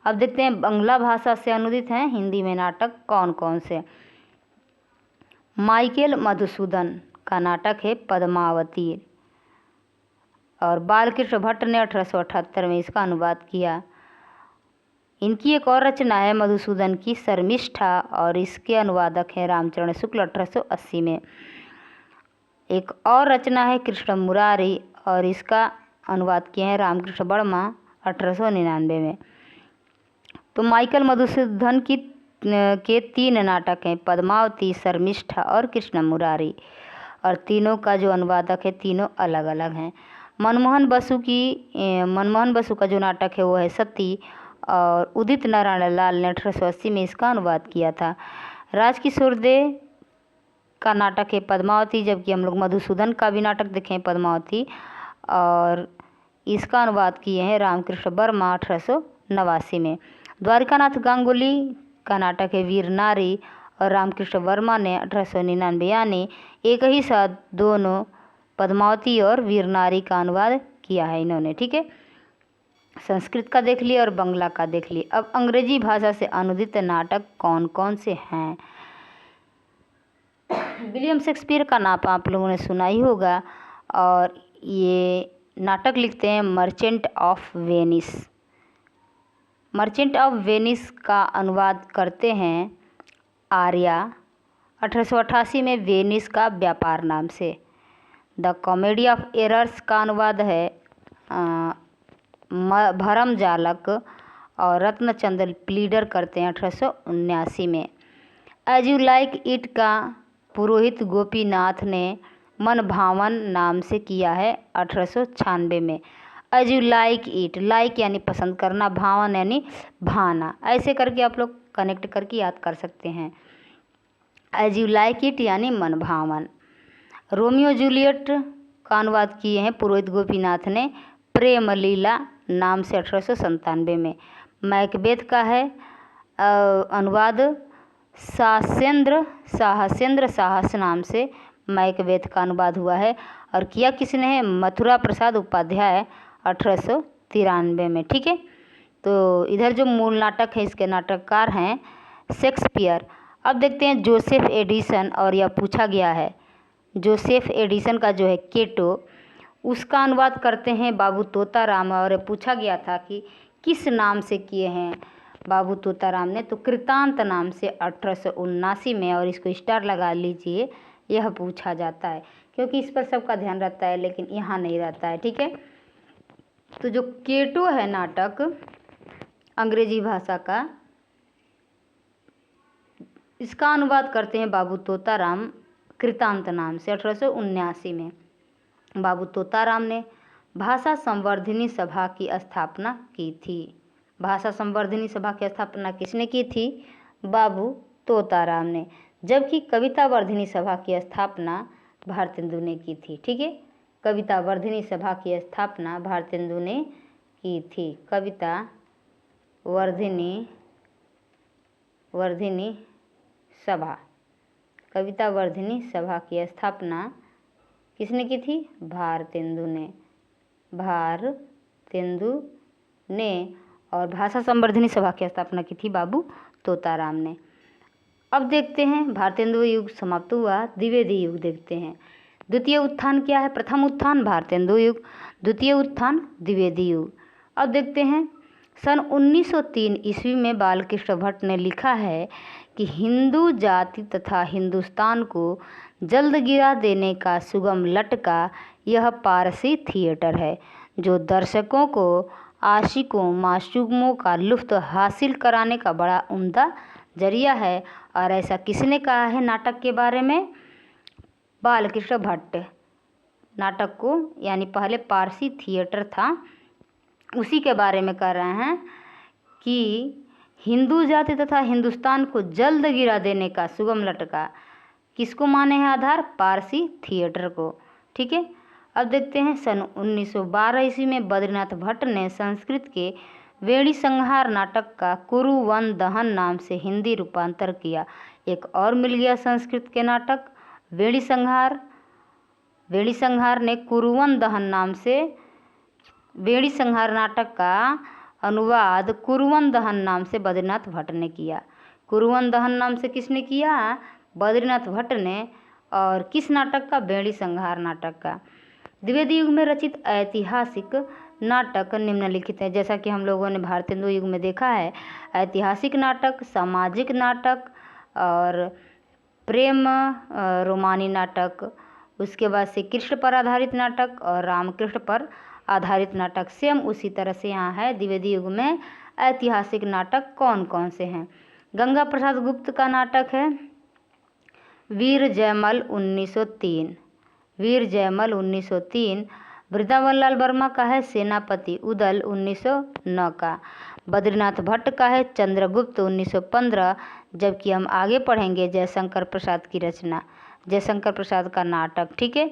अब देखते हैं बांग्ला भाषा से अनुदित हैं हिंदी में नाटक कौन कौन से। माइकेल मधुसूदन का नाटक है पद्मावती, और बालकृष्ण भट्ट ने 1878 में इसका अनुवाद किया। इनकी एक और रचना है मधुसूदन की शर्मिष्ठा, और इसके अनुवादक हैं रामचरण शुक्ल 1880 में। एक और रचना है कृष्ण मुरारी, और इसका अनुवाद किए हैं रामकृष्ण वर्मा 1899 में। तो माइकल मधुसूदन की के 3 नाटक हैं, पद्मावती, शर्मिष्ठा और कृष्ण मुरारी, और तीनों का जो अनुवादक है तीनों अलग अलग हैं। मनमोहन बसु का जो नाटक है वो है सती, और उदित नारायण लाल ने 1880 में इसका अनुवाद किया था। राजकिशोर दे का नाटक है पद्मावती, जबकि हम लोग मधुसूदन का भी नाटक देखें पद्मावती, और इसका अनुवाद किए हैं रामकृष्ण वर्मा 1889 में। द्वारिकानाथ गांगुली का नाटक है वीर नारी, और रामकृष्ण वर्मा ने 1899 यानी एक ही साथ दोनों पद्मावती और वीर नारी का अनुवाद किया है इन्होंने। ठीक है, संस्कृत का देख लिए और बांग्ला का देख लिए। अब अंग्रेजी भाषा से अनुदित नाटक कौन कौन से हैं। विलियम शेक्सपियर का नाम आप लोगों ने सुना ही होगा, और ये नाटक लिखते हैं merchant of Venice. Merchant of Venice का अनुवाद करते हैं आर्या 1888 में वेनिस का व्यापार नाम से। द कॉमेडी ऑफ एरर्स का अनुवाद है भरम जालक और रत्नचंद्र प्लीडर करते हैं 1879 में। एज यू लाइक इट का पुरोहित गोपीनाथ ने मन भावन नाम से किया है 1896 में। As you like it, like यानी पसंद करना, भावन यानी भाना, ऐसे करके आप लोग कनेक्ट करके याद कर सकते हैं। एज यू लाइक इट यानी मन भावन। रोमियो जूलियट का अनुवाद किए हैं पुरोहित गोपीनाथ ने प्रेम लीला नाम से 1897 में। मैकबेथ का है अनुवाद साहसेंद्र साहस नाम से मैकबेथ का अनुवाद हुआ है, और किया किसने है, मथुरा प्रसाद उपाध्याय 1893 में। ठीक है, तो इधर जो मूल नाटक है इसके नाटककार हैं शेक्सपियर। अब देखते हैं जोसेफ एडिसन, और यह पूछा गया है जोसेफ एडिसन का जो है केटो, उसका अनुवाद करते हैं बाबू तोताराम, और पूछा गया था कि किस नाम से किए हैं बाबू तोताराम ने, तो कृतांत नाम से 1879 में, और इसको स्टार लगा लीजिए, यह पूछा जाता है क्योंकि इस पर सबका ध्यान रहता है लेकिन यहाँ नहीं रहता है। ठीक है, तो जो केटो है नाटक अंग्रेजी भाषा का, इसका अनुवाद करते हैं बाबू तोताराम कृतांत नाम से 1879 में। बाबू तोताराम ने भाषा संवर्धिनी सभा की स्थापना की थी। भाषा संवर्धिनी सभा की स्थापना किसने की थी, बाबू तोताराम ने, जबकि कविता वर्धिनी सभा की स्थापना भारतेंदु ने की थी। ठीक है, कविता वर्धिनी सभा की स्थापना भारतेंदु ने की थी। कविता वर्धिनी सभा, कविता वर्धिनी सभा की स्थापना किसने की थी, भारतेंदु ने, और भाषा संवर्धिनी सभा की स्थापना की थी बाबू तोताराम ने। अब देखते हैं भारतेंदु युग समाप्त हुआ, द्विवेदी युग देखते हैं। द्वितीय उत्थान क्या है, प्रथम उत्थान भारतेंदु युग, द्वितीय उत्थान द्विवेदी युग। अब देखते हैं सन 1903 ईस्वी में बालकृष्ण भट्ट ने लिखा है कि हिंदू जाति तथा हिंदुस्तान को जल्द गिरा देने का सुगम लटका यह पारसी थिएटर है, जो दर्शकों को आशिकों मासूमों का लुत्फ हासिल कराने का बड़ा उम्दा जरिया है। और ऐसा किसने कहा है नाटक के बारे में, बालकृष्ण भट्ट। नाटक को यानी पहले पारसी थिएटर था उसी के बारे में कह रहे हैं कि हिंदू जाति तथा हिंदुस्तान को जल्द गिरा देने का सुगम लटका किसको माने हैं आधार? पारसी थिएटर को। ठीक है, अब देखते हैं सन 1912 ईस्वी में बद्रीनाथ भट्ट ने संस्कृत के वेणी संहार नाटक का कुरुवन दहन नाम से हिंदी रूपांतर किया। एक और मिल गया संस्कृत के नाटक वेणी संहार। वेणी संहार ने कुरुवन दहन नाम से वेणी संहार नाटक का अनुवाद कुरुवन दहन नाम से बद्रीनाथ भट्ट ने किया। कुरुवन दहन नाम से किसने किया? बद्रीनाथ भट्ट ने। और किस नाटक का? वेणी संहार नाटक का। द्विवेदी युग में रचित ऐतिहासिक नाटक निम्नलिखित है। जैसा कि हम लोगों ने भारतेंदु युग में देखा है, ऐतिहासिक नाटक, सामाजिक नाटक और प्रेम रोमानी नाटक, उसके बाद से कृष्ण पर आधारित नाटक और रामकृष्ण पर आधारित नाटक। सेम उसी तरह से यहाँ है द्विवेदी युग में ऐतिहासिक नाटक कौन कौन से हैं। गंगा प्रसाद गुप्त का नाटक है वीर जयमल 1903, वीर जयमल 1903। वृंदावन लाल वर्मा का है सेनापति उदल 1909 का। बद्रीनाथ भट्ट का है चंद्रगुप्त 1915। जबकि हम आगे पढ़ेंगे जयशंकर प्रसाद की रचना, जयशंकर प्रसाद का नाटक। ठीक है,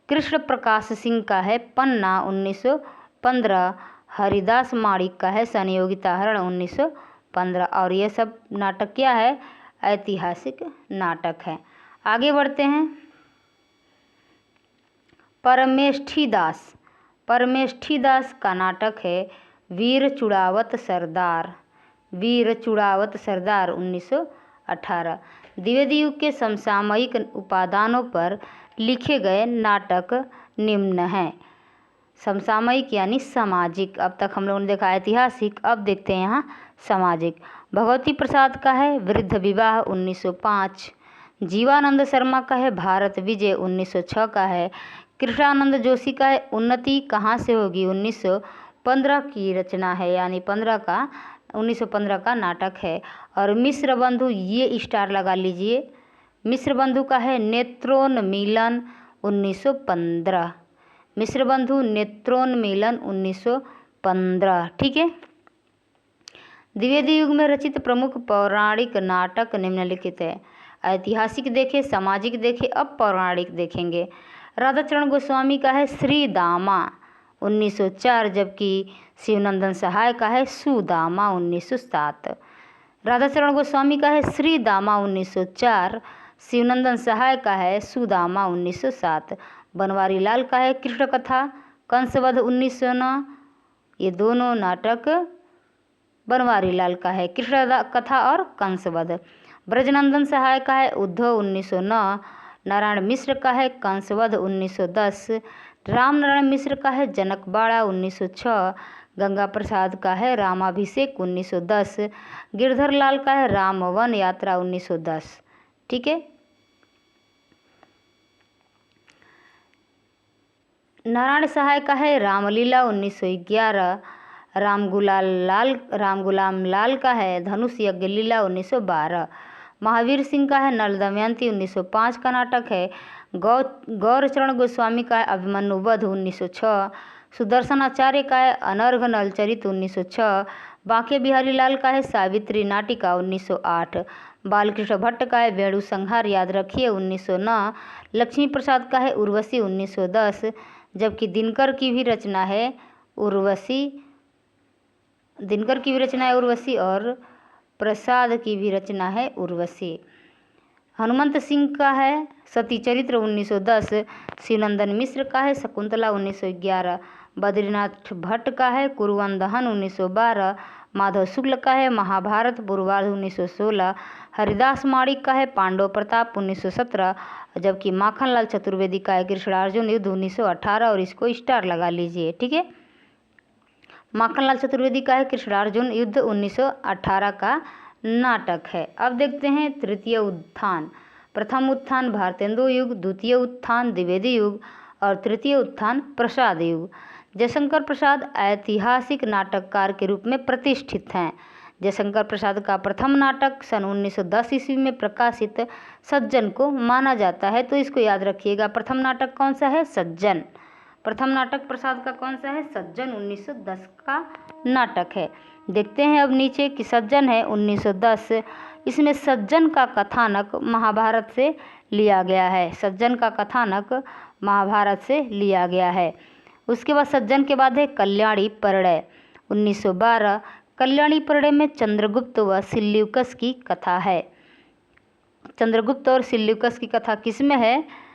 कृष्ण प्रकाश सिंह का है पन्ना 1915। हरिदास माणिक का है संयोगिता हरण 1915। और ये सब नाटक क्या है? ऐतिहासिक नाटक है। आगे बढ़ते हैं। परमेष्ठीदास, परमेष्ठीदास का नाटक है वीर चुड़ावत सरदार, वीर चुड़ावत सरदार 1918। द्विवेदी युग के समसामयिक उपादानों पर लिखे गए नाटक निम्न हैं। समसामयिक यानी सामाजिक। अब तक हम लोगों ने देखा ऐतिहासिक, अब देखते हैं यहाँ सामाजिक। भगवती प्रसाद का है वृद्ध विवाह 1905। जीवानंद शर्मा का है भारत विजय 1906 का है। कृष्णानंद जोशी का है उन्नति कहाँ से होगी 1915 की रचना है, यानी 1915 का नाटक है। और मिश्र बंधु, ये स्टार लगा लीजिए, मिश्र बंधु का है नेत्रोन्मीलन 1915, मिश्र बंधु नेत्रोन्मीलन 1915। ठीक है, द्विवेदी युग में रचित प्रमुख पौराणिक नाटक निम्नलिखित है। ऐतिहासिक देखे, सामाजिक देखे, अब पौराणिक देखेंगे। राधाचरण गोस्वामी का है श्री दामा 1904, जबकि शिवनंदन सहाय का है सुदामा 1907। राधाचरण गोस्वामी का है श्री दामा 1904, शिवनंदन सहाय का है सुदामा 1907। बनवारी लाल का है कृष्ण कथा कंसवध 1909। ये दोनों नाटक बनवारी लाल का है, कृष्ण कथा और कंसवध। ब्रजनंदन सहाय का है उद्धव 1909। नारायण मिश्र का है कंसवध 1910। रामनारायण मिश्र का है जनकबाड़ा 1906। गंगा प्रसाद का है रामाभिषेक 1910। गिरधर लाल का है रामवन यात्रा 1910। ठीक है, नारायण सहाय का है रामलीला 1911। राम गुलाम लाल का है धनुष यज्ञ लीला 1912। महावीर सिंह का है नल दमयंती 1905 का नाटक है। गौरचरण गोस्वामी का है अभिमन्यु वध 1906। सुदर्शनाचार्य का है अनर्घ नलचरित 1906। बांके बिहारी लाल का है सावित्री नाटिका 1908। बालकृष्ण भट्ट का है वेणु संहार याद रखिए 1909। लक्ष्मी प्रसाद का है उर्वशी 1910। जबकि दिनकर की भी रचना है उर्वशी, दिनकर की भी रचना है उर्वशी और प्रसाद की भी रचना है उर्वशी। हनुमंत सिंह का है सती चरित्र 1910। शिवनंदन मिश्र का है शकुंतला 1911। बद्रीनाथ भट्ट का है कुरुवन दहन 1912। माधव शुक्ल का है महाभारत पूर्वार्ध 1916। हरिदास माणिक का है पांडव प्रताप 1917। जबकि माखनलाल चतुर्वेदी का है कृष्णार्जुन युद्ध 1918। और इसको स्टार लगा लीजिए। ठीक है, माखनलाल चतुर्वेदी का है कृष्णार्जुन युद्ध 1918 का नाटक है। अब देखते हैं तृतीय उत्थान। प्रथम उत्थान भारतेंदु युग, द्वितीय उत्थान द्विवेदी युग और तृतीय उत्थान प्रसाद युग। जयशंकर प्रसाद ऐतिहासिक नाटककार के रूप में प्रतिष्ठित हैं। जयशंकर प्रसाद का प्रथम नाटक सन 1910 ईस्वी में प्रकाशित सज्जन को माना जाता है, तो इसको याद रखिएगा। प्रथम नाटक कौन सा है? सज्जन। प्रथम नाटक प्रसाद का कौन सा है? सज्जन 1910 का नाटक है। देखते हैं अब नीचे कि सज्जन है 1910। इसमें सज्जन का कथानक महाभारत से लिया गया है। सज्जन का कथानक महाभारत से लिया गया है। उसके बाद सज्जन के बाद है कल्याणी परड़य 1912। कल्याणी परड़य में चंद्रगुप्त व सिल्यूकस की कथा है। चंद्रगुप्त और सिल्यूकस की कथा किसमें है?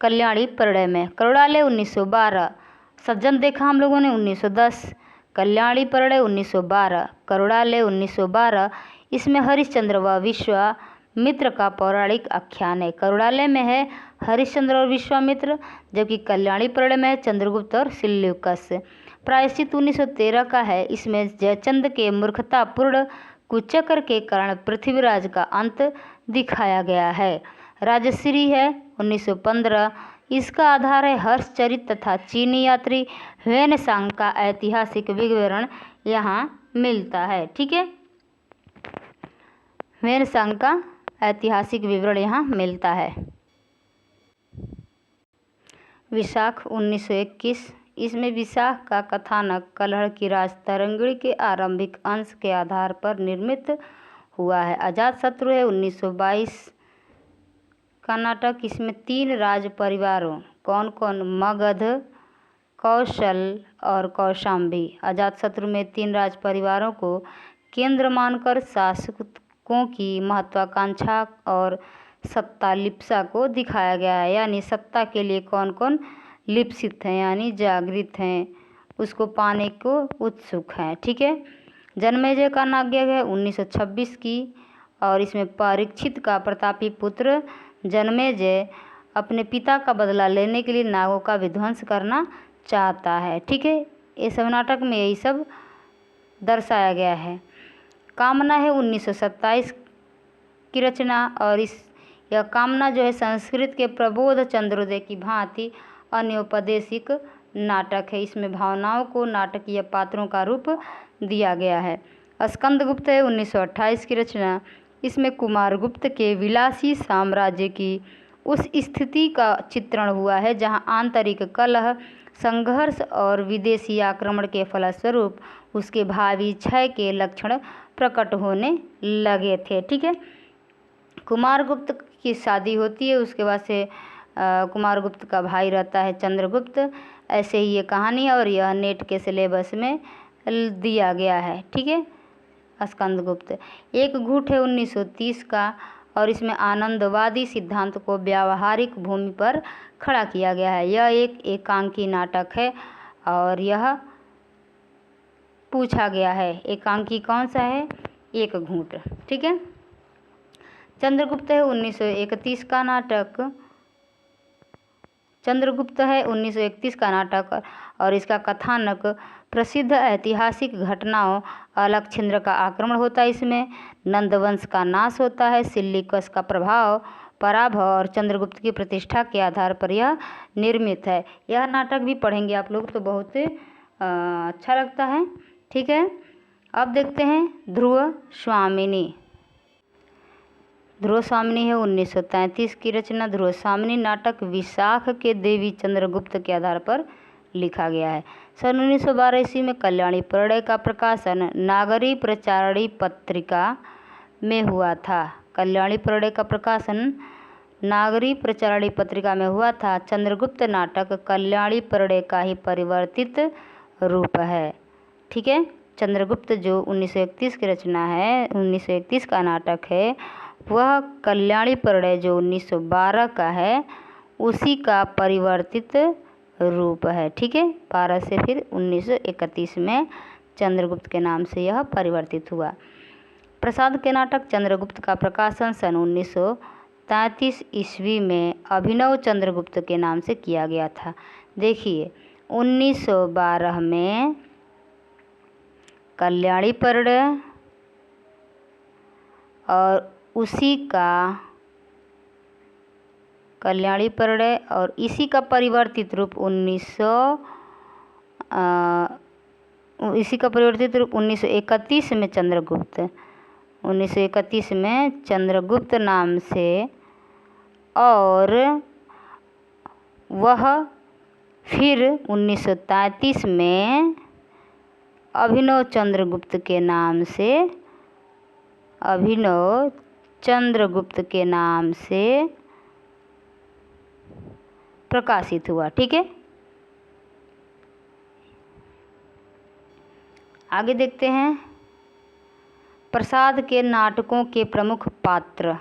कल्याणी परड़य में। करुड़ालय 1912। सज्जन देखा हम लोगों ने 1910, कल्याणी परड़य 1912, करुड़ालय 1912। इसमें हरिश्चंद्र व विश्वामित्र का पौराणिक आख्यान है। करुड़ालय में है हरिश्चंद्र और विश्वामित्र, जबकि कल्याणी परड़य में है चंद्रगुप्त और सिल्यूकस। प्रायश्चित 1913 का है। इसमें जयचंद के मूर्खतापूर्ण कुचक्र के कारण पृथ्वीराज का अंत दिखाया गया है। राजश्री है 1915। इसका आधार है हर्षचरित तथा चीनी यात्री ह्वेनसांग का ऐतिहासिक विवरण यहाँ मिलता है। ठीक है, ह्वेनसांग का ऐतिहासिक विवरण यहाँ मिलता है। विशाख 1921। इसमें विशाख का कथानक कलह की राज तरंगिणी के आरंभिक अंश के आधार पर निर्मित हुआ है। अजातशत्रु है 1922 का नाटक। इसमें 3 राज परिवारों कौन कौन? मगध, कौशल और कौशाम्बी। अजातशत्रु में 3 राज परिवारों को केंद्र मानकर शासकों की महत्वाकांक्षा और सत्ता लिप्सा को दिखाया गया है। यानी सत्ता के लिए कौन कौन लिप्सित हैं, यानी जागृत हैं, उसको पाने को उत्सुक हैं। ठीक है। जन्मेजय का नाट्य है 1926 की, और इसमें परीक्षित का प्रतापी पुत्र जन्मेजय अपने पिता का बदला लेने के लिए नागों का विध्वंस करना चाहता है। ठीक है, ये सब नाटक में यही सब दर्शाया गया है। कामना है 1927 की रचना, और यह कामना जो है संस्कृत के प्रबोध चंद्रोदय की भांति अन्योपदेशिक नाटक है। इसमें भावनाओं को नाटकीय पात्रों का रूप दिया गया है। स्कंदगुप्त है 1928 की रचना। इसमें कुमारगुप्त के विलासी साम्राज्य की उस स्थिति का चित्रण हुआ है जहां आंतरिक कलह, संघर्ष और विदेशी आक्रमण के फलस्वरूप उसके भावी क्षय के लक्षण प्रकट होने लगे थे। ठीक है, कुमारगुप्त की शादी होती है, उसके बाद से कुमारगुप्त का भाई रहता है चंद्रगुप्त। ऐसे ही ये कहानी है और यह नेट के सिलेबस में दिया गया है। ठीक है, स्कंदगुप्त। एक घूट है 1930 का, और इसमें आनंदवादी सिद्धांत को व्यावहारिक भूमि पर खड़ा किया गया है। यह एक एकांकी नाटक है और यह पूछा गया है एकांकी कौन सा है? एक घूट। ठीक है। चंद्रगुप्त है 1931 का नाटक। चंद्रगुप्त है 1931 का नाटक, और इसका कथानक प्रसिद्ध ऐतिहासिक घटनाओं अलक्षिंद्र का आक्रमण होता है। इसमें नंदवंश का नाश होता है, सिल्यूकस का पराभव और चंद्रगुप्त की प्रतिष्ठा के आधार पर यह निर्मित है। यह नाटक भी पढ़ेंगे आप लोग तो बहुत अच्छा लगता है। ठीक है, अब देखते हैं ध्रुव स्वामिनी। ध्रुव स्वामिनी है 1933 की रचना। ध्रुव स्वामिनी नाटक विशाख के देवी चंद्रगुप्त के आधार पर लिखा गया है। सन 1912 ईस्वी में कल्याणी परड़य का प्रकाशन नागरी प्रचारणी पत्रिका में हुआ था। कल्याणी परड़य का प्रकाशन नागरी प्रचारणी पत्रिका में हुआ था। चंद्रगुप्त नाटक कल्याणी परड़य का ही परिवर्तित रूप है। ठीक है, चंद्रगुप्त जो 1931 की रचना है, 1931 का नाटक है, वह कल्याणी परड़य जो 1912 का है उसी का परिवर्तित रूप है। ठीक है, 12 से फिर 1931 में चंद्रगुप्त के नाम से यह परिवर्तित हुआ। प्रसाद के नाटक चंद्रगुप्त का प्रकाशन सन 1933 ईस्वी में अभिनव चंद्रगुप्त के नाम से किया गया था। देखिए 1912 में कल्याणी परड़य और उसी का कल्याणी परड़य और इसी का परिवर्तित रूप 1931 में चंद्रगुप्त 1931 में चंद्रगुप्त नाम से, और वह फिर 1933 में अभिनव चंद्रगुप्त के नाम से प्रकाशित हुआ। ठीक है, आगे देखते हैं। प्रसाद के नाटकों के प्रमुख पात्र।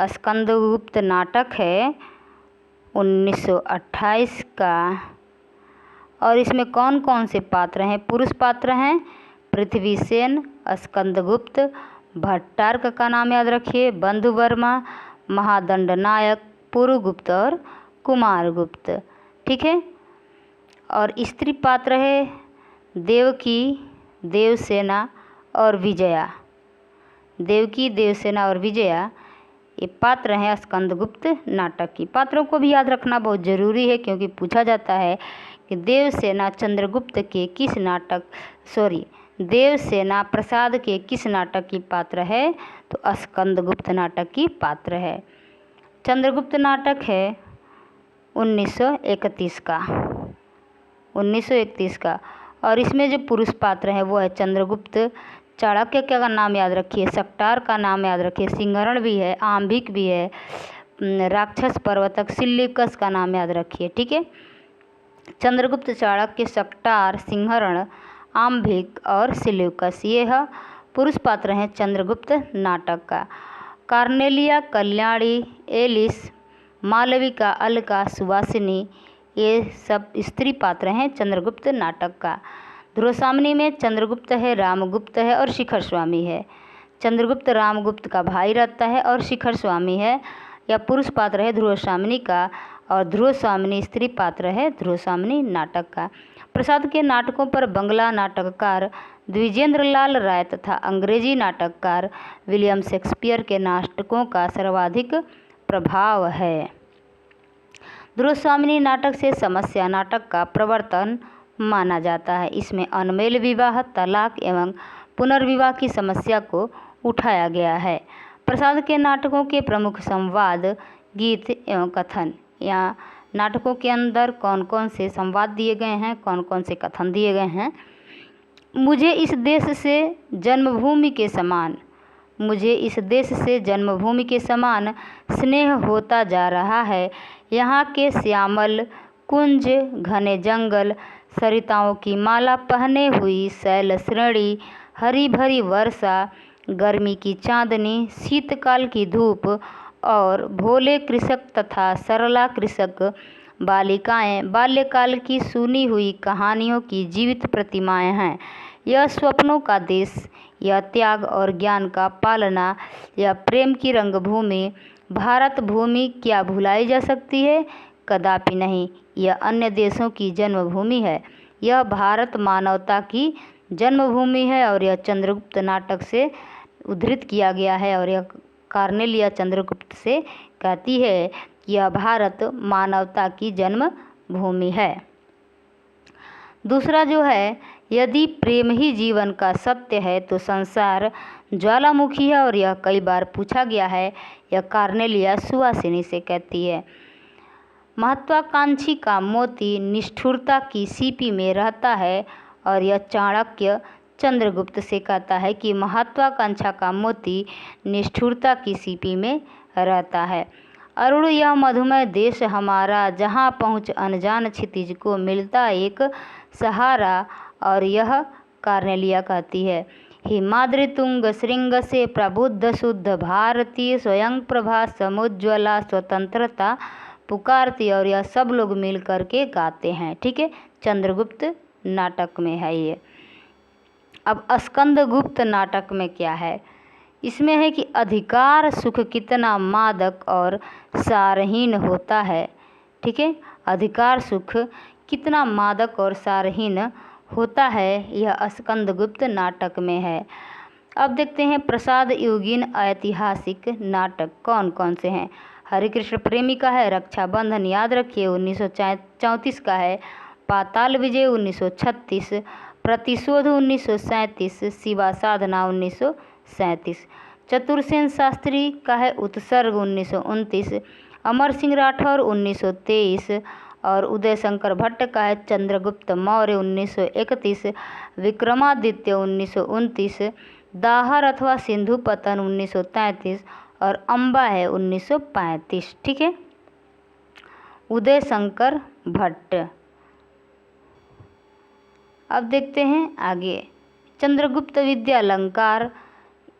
स्कंदगुप्त नाटक है 1928 का, और इसमें कौन कौन से पात्र हैं? पुरुष पात्र हैं पृथ्वीसेन, स्कंदगुप्त, भट्टार्क का नाम याद रखिए, बंधुवर्मा, महादंड नायक, पुरुगुप्त और कुमारगुप्त। ठीक है, और स्त्री पात्र है देवकी, देवसेना और विजया। देवकी, देवसेना और विजया ये पात्र हैं स्कंदगुप्त नाटक की। पात्रों को भी याद रखना बहुत ज़रूरी है, क्योंकि पूछा जाता है कि देवसेना चंद्रगुप्त के किस नाटक देवसेना प्रसाद के किस नाटक की पात्र है? तो स्कंदगुप्त नाटक की पात्र है। चंद्रगुप्त नाटक है 1931 का, और इसमें जो पुरुष पात्र है वो है चंद्रगुप्त। चाणक्य का नाम याद रखिए, सक्टार का नाम याद रखिए, सिंहरण भी है, आम्भिक भी है, राक्षस प्रवर्तक सिल्यूकस का नाम याद रखिए। ठीक है, चंद्रगुप्त, चाणक्य, सक्टार, सिंहरण, आम्भिक और सिल्यूकस ये पुरुष पात्र हैं चंद्रगुप्त नाटक का। कार्नेलिया, कल्याणी, एलिस, मालविका, अलका, सुवासिनी ये सब स्त्री पात्र हैं चंद्रगुप्त नाटक का। ध्रुवसामनी में चंद्रगुप्त है, रामगुप्त है और शिखर स्वामी है। चंद्रगुप्त रामगुप्त का भाई रहता है और शिखर स्वामी है, यह पुरुष पात्र है ध्रुवसामनी का, और ध्रुवसामनी स्त्री पात्र है ध्रुवसामनी नाटक का। प्रसाद के नाटकों पर बंगला नाटककार द्विजेंद्र लाल राय तथा अंग्रेजी नाटककार विलियम शेक्सपियर के नाटकों का सर्वाधिक प्रभाव है। ध्रुवसामनी नाटक से समस्या नाटक का प्रवर्तन माना जाता है। इसमें अनमेल विवाह, तलाक एवं पुनर्विवाह की समस्या को उठाया गया है। प्रसाद के नाटकों के प्रमुख संवाद, गीत एवं कथन। यहाँ नाटकों के अंदर कौन कौन से संवाद दिए गए हैं, कौन कौन से कथन दिए गए हैं। मुझे इस देश से जन्मभूमि के समान, मुझे इस देश से जन्मभूमि के समान स्नेह होता जा रहा है। यहाँ के श्यामल कुंज, घने जंगल, सरिताओं की माला पहने हुई शैल श्रेणी, हरी भरी वर्षा, गर्मी की चांदनी, शीतकाल की धूप और भोले कृषक तथा सरला कृषक बालिकाएं, बाल्यकाल की सुनी हुई कहानियों की जीवित प्रतिमाएं हैं। यह स्वप्नों का देश, यह त्याग और ज्ञान का पालना, यह प्रेम की रंगभूमि भारत भूमि क्या भुलाई जा सकती है? कदापि नहीं। यह अन्य देशों की जन्मभूमि है, यह भारत मानवता की जन्मभूमि है। और यह चंद्रगुप्त नाटक से उद्धृत किया गया है, और यह कार्नेलिया चंद्रगुप्त से कहती है कि यह भारत मानवता की जन्मभूमि है। दूसरा जो है, यदि प्रेम ही जीवन का सत्य है तो संसार ज्वालामुखी है, और यह कई बार पूछा गया है। यह कार्नेलिया सुवासिनी से कहती है। महत्वाकांक्षी का मोती निष्ठुरता की सीपी में रहता है, और यह चाणक्य चंद्रगुप्त से कहता है कि महत्वाकांक्षा का मोती निष्ठुरता की सीपी में रहता है। अरुण, यह मधुमय देश हमारा, जहाँ पहुँच अनजान क्षितिज को मिलता एक सहारा। और यह कार्नेलिया कहती है, हिमाद्रि तुंग श्रृंग से प्रबुद्ध शुद्ध भारतीय स्वयं प्रभा समुज्ज्वला स्वतंत्रता पुकारती। और यह सब लोग मिल कर के गाते हैं। ठीक है, चंद्रगुप्त नाटक में है ये। अब स्कंदगुप्त नाटक में क्या है? इसमें है कि अधिकार सुख कितना मादक और सारहीन होता है। ठीक है, अधिकार सुख कितना मादक और सारहीन होता है, यह स्कंदगुप्त नाटक में है। अब देखते हैं प्रसाद युगीन ऐतिहासिक नाटक कौन कौन से हैं। हरिकृष्ण प्रेमी का है, रक्षाबंधन याद रखिए 1934 का है, पाताल विजय 1936, प्रतिशोध 1937, शिवा साधना 1937। चतुरसेन शास्त्री का है उत्सर्ग 1929, अमर सिंह राठौर 1923, और उदय शंकर भट्ट का है चंद्रगुप्त मौर्य 1931, विक्रमादित्य 1929, दाहर अथवा सिंधु पतन 1933 और अम्बा है 1935। ठीक है, उदय शंकर भट्ट। अब देखते हैं आगे, चंद्रगुप्त विद्यालंकार,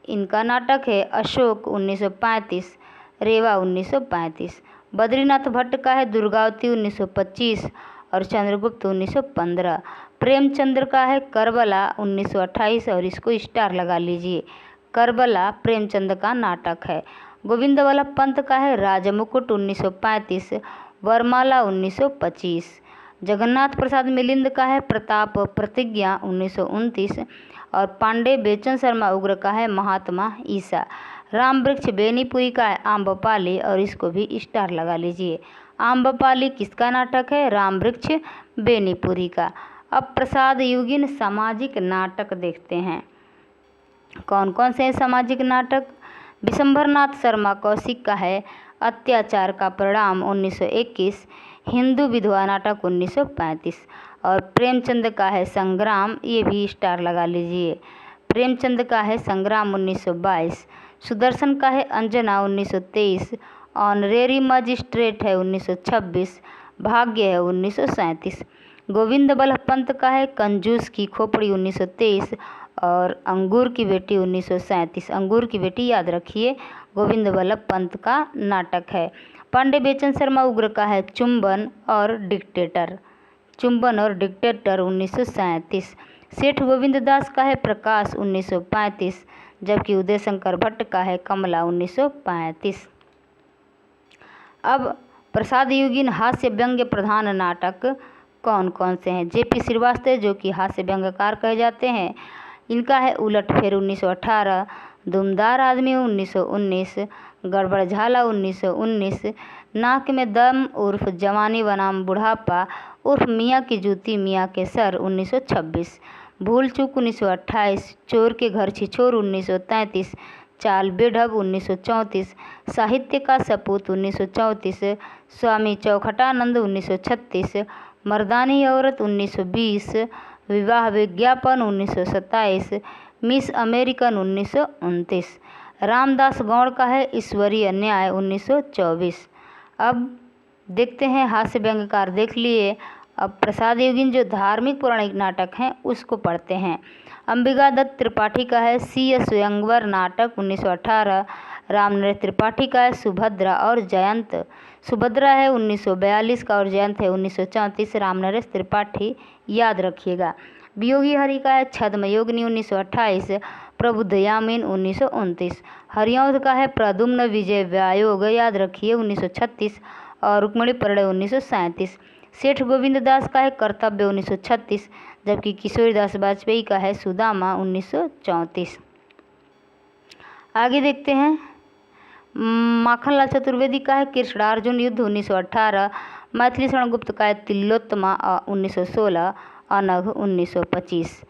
इनका नाटक है अशोक 1935, रेवा 1935। बद्रीनाथ भट्ट का है दुर्गावती 1925 और चंद्रगुप्त 1915। प्रेमचंद्र का है करबला 1928 और इसको स्टार लगा लीजिए, करबला प्रेमचंद का नाटक है। गोविंद वल्लभ पंत का है राजमुकुट 1935, वरमाला 1925। जगन्नाथ प्रसाद मिलिंद का है प्रताप प्रतिज्ञा 1929 और पांडे बेचन शर्मा उग्र का है महात्मा ईसा। राम वृक्ष बेनीपुरी का है आम्रपाली और इसको भी स्टार लगा लीजिए। आम्रपाली किसका नाटक है? राम वृक्ष बेनीपुरी का। अब प्रसाद युगीन सामाजिक नाटक देखते हैं, कौन कौन से सामाजिक नाटक। विशंभरनाथ शर्मा कौशिक का है अत्याचार का परिणाम 1921, हिंदू विधवा नाटक 1935 और प्रेमचंद का है संग्राम, ये भी स्टार लगा लीजिए। प्रेमचंद का है संग्राम 1922, सुदर्शन का है अंजना 1923, ऑनरेरी मजिस्ट्रेट है 1926, भाग्य है 1937। गोविंद वल्लभ पंत का है कंजूस की खोपड़ी 1923 और अंगूर की बेटी 1937। अंगूर की बेटी याद रखिए, गोविंद वल्लभ पंत का नाटक है। पांडे बेचन शर्मा उग्र का है चुंबन और डिक्टेटर, चुंबन और डिक्टेटर 1937। सेठ गोविंद दास का है प्रकाश 1935, जबकि उदय शंकर भट्ट का है कमला 1935। अब प्रसाद युगीन हास्य व्यंग्य प्रधान नाटक कौन कौन से हैं। जेपी श्रीवास्तव जो कि हास्य व्यंग्यकार कहे जाते हैं, इनका है उलटफेर 1918, दुमदार आदमी 1919, गड़बड़ झाला 1919, नाक में दम उर्फ जवानी बनाम बुढ़ापा उर्फ मियाँ की जूती मियाँ के सर 1926, भूल चूक 1928, चोर के घर छिछोर 1933, चाल बेढब 1934, साहित्य का सपूत 1934, स्वामी चौखटानंद 1936, मर्दानी औरत 1920, विवाह विज्ञापन 1927, मिस अमेरिकन 1929। रामदास गौड़ का है ईश्वरीय न्याय 1924। अब देखते हैं हास्य व्यंग्यकार देख लिए। अब प्रसाद युगीन जो धार्मिक पौराणिक नाटक हैं उसको पढ़ते हैं। अंबिका दत्त त्रिपाठी का है सीय स्वयंवर नाटक 1918, रामनरेश त्रिपाठी का है सुभद्रा और जयंत, सुभद्रा है 1942 का और जयंत है 1934। रामनरेश त्रिपाठी याद रखिएगा। वियोगी हरि का है छद्मयोगिनी 1928, प्रबुद्धयामिन 1929। हरिऔध का है प्रद्युम्न विजय व्यायोग, याद रखिए 1936 और रुक्मिणी परिणय 1937। सेठ गोविंद दास का है कर्तव्य 1936, जबकि किशोरीदास वाजपेयी का है सुदामा 1934। आगे देखते हैं। माखनलाल चतुर्वेदी का है कृष्णार्जुन युद्ध 1918, मैथिली शरण गुप्त का है तिलोत्तमा 1916, अनघ 1925।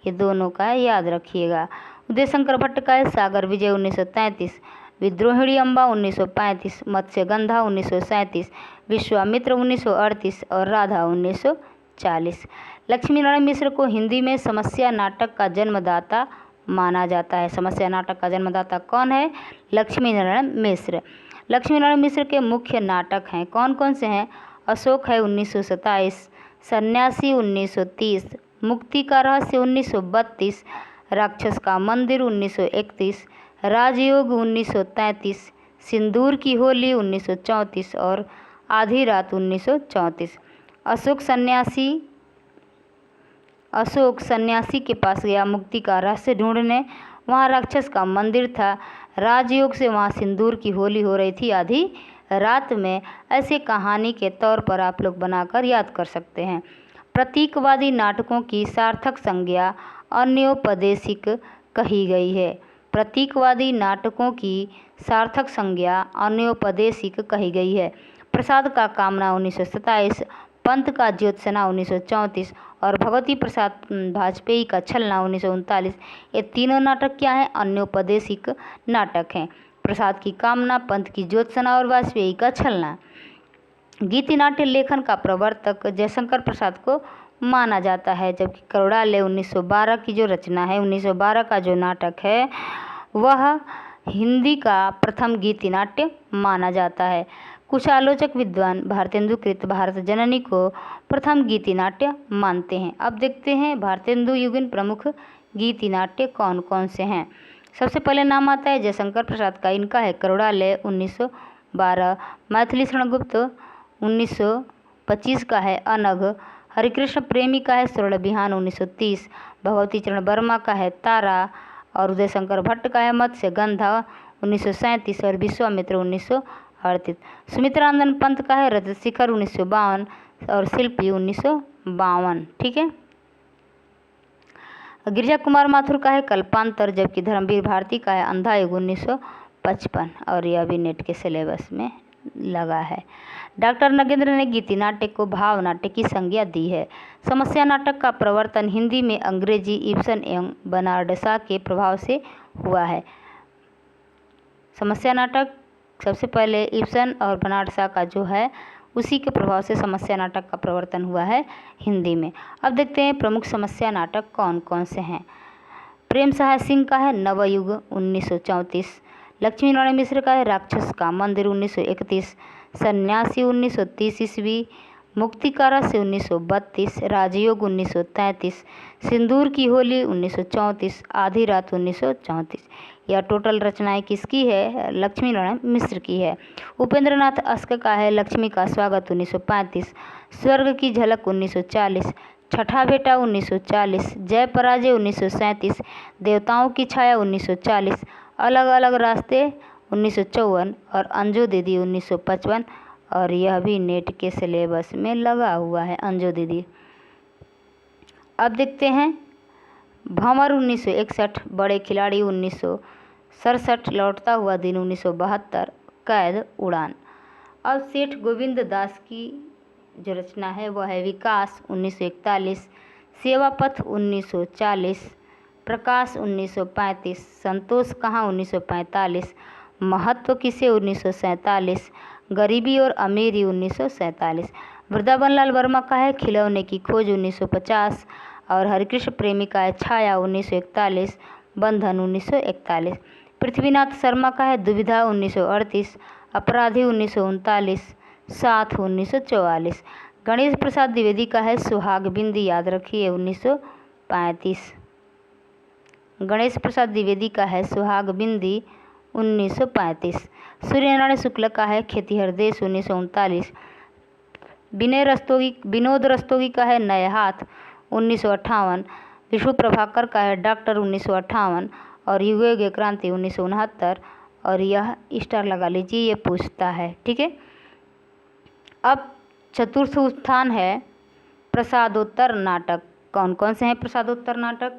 ये दोनों का है याद रखिएगा। उदय शंकर भट्ट का है सागर विजय 1933, विद्रोहिणी अम्बा 1935, मत्स्यगंधा 1937, विश्वामित्र 1938 और राधा 1940। लक्ष्मी नारायण मिश्र को हिंदी में समस्या नाटक का जन्मदाता माना जाता है। समस्या नाटक का जन्मदाता कौन है? लक्ष्मी नारायण मिश्र। लक्ष्मी नारायण मिश्र के मुख्य नाटक हैं, कौन कौन से हैं? अशोक है 1927, सन्यासी 1930, मुक्ति का रहस्य 1932, राक्षस का मंदिर 1931, राजयोग 1933, सिंदूर की होली 1934 और आधी रात 1934। अशोक सन्यासी के पास गया मुक्ति का रहस्य ढूंढने, वहाँ राक्षस का मंदिर था। राजयोग से वहाँ सिंदूर की होली हो रही थी आधी रात में। ऐसे कहानी के तौर पर आप लोग बनाकर याद कर सकते हैं। प्रतीकवादी नाटकों की सार्थक संज्ञा अन्योपदेशिक कही गई है। प्रतीकवादी नाटकों की सार्थक संज्ञा अन्योपदेशिक कही गई है। प्रसाद का कामना 1927, पंत का ज्योत्सना 1934 और भगवती प्रसाद वाजपेयी का छलना 1939। ये तीनों नाटक क्या हैं? अन्योपदेशिक नाटक हैं। प्रसाद की कामना, पंत की ज्योत्सना और वाजपेयी का छलना। गीति नाट्य लेखन का प्रवर्तक जयशंकर प्रसाद को माना जाता है, जबकि करुणालय 1912 की जो रचना है, 1912 का जो नाटक है वह हिंदी का प्रथम गीति नाट्य माना जाता है। कुछ आलोचक विद्वान भारतेंदु कृत भारत जननी को प्रथम गीति नाट्य मानते हैं। अब देखते हैं भारतेंदु युगीन प्रमुख गीति नाट्य कौन कौन से हैं। सबसे पहले नाम आता है जयशंकर प्रसाद का, इनका है करुणालय 1912, मैथिली शरण गुप्त 1925 का है अनघ, हरिकृष्ण प्रेमी का है स्वर्ण बिहान 1930, भगवती चरण वर्मा का है तारा और उदय शंकर भट्ट का है मत्स्य गंधा 1937 और विश्वामित्र 1938। सुमित्रानंदन पंत का है रजत शिखर 1952 और शिल्पी 1952। ठीक है। गिरिजा कुमार माथुर का है कल्पांतर, जबकि धर्मवीर भारती का है अंधा युग 1955 और यह भी नेट के सिलेबस में लगा है। डॉक्टर नगेंद्र ने गीति नाट्य को भाव नाट्य की संज्ञा दी है। समस्या नाटक का प्रवर्तन हिंदी में अंग्रेजी इब्सन एवं बर्नार्ड शॉ के प्रभाव से हुआ है। समस्या नाटक सबसे पहले इब्सन और बर्नार्ड शॉ का जो है उसी के प्रभाव से समस्या नाटक का प्रवर्तन हुआ है हिंदी में। अब देखते हैं प्रमुख समस्या नाटक कौन कौन से हैं। प्रेम सहाय सिंह का है नवयुग 1934, लक्ष्मी नारायण मिश्र का है राक्षस का मंदिर 1931, सन्यासी 1930 ईस्वी, मुक्तिकारा से 1932, राजयोग 1933, सिंदूर की होली 1934, आधी रात 1934। यह टोटल रचनाएं किसकी है? लक्ष्मी नारायण मिश्र की है। उपेंद्र नाथ अस्क का है लक्ष्मी का स्वागत 1935, स्वर्ग की झलक 1940, छठा बेटा 1940, जय पराजय 1937, देवताओं की छाया 1940, अलग अलग रास्ते 1954 और अंजू दीदी 1955 और यह भी नेट के सिलेबस में लगा हुआ है अंजू दीदी। अब देखते हैं भंवर 1961, बड़े खिलाड़ी 1967, लौटता हुआ दिन 1972, कैद उड़ान। अब सेठ गोविंद दास की जो रचना है वह है विकास 1941, सेवा पथ 1940, प्रकाश 1935, संतोष कहाँ 1945, महत्व किसे 1947, गरीबी और अमीरी 1947। वृंदावन लाल वर्मा का है खिलौने की खोज 1950 और हरिकृष्ण प्रेमी का है छाया 1941, बंधन 1941। पृथ्वीनाथ शर्मा का है दुविधा 1938, अपराधी 1939, साथ 1944। गणेश प्रसाद द्विवेदी का है सुहाग बिंदी, याद रखिए 1935। गणेश प्रसाद द्विवेदी का है सुहाग बिंदी 1935। सूर्यनारायण शुक्ल का है खेतीहर देश 1939। विनोद रस्तोगी का है नए हाथ 1958। विष्णु प्रभाकर का है डॉक्टर 1958 और युग क्रांति 1969 और यह स्टार लगा लीजिए, ये पूछता है। ठीक है। अब चतुर्थ स्थान है प्रसादोत्तर नाटक। कौन कौन से हैं प्रसादोत्तर नाटक?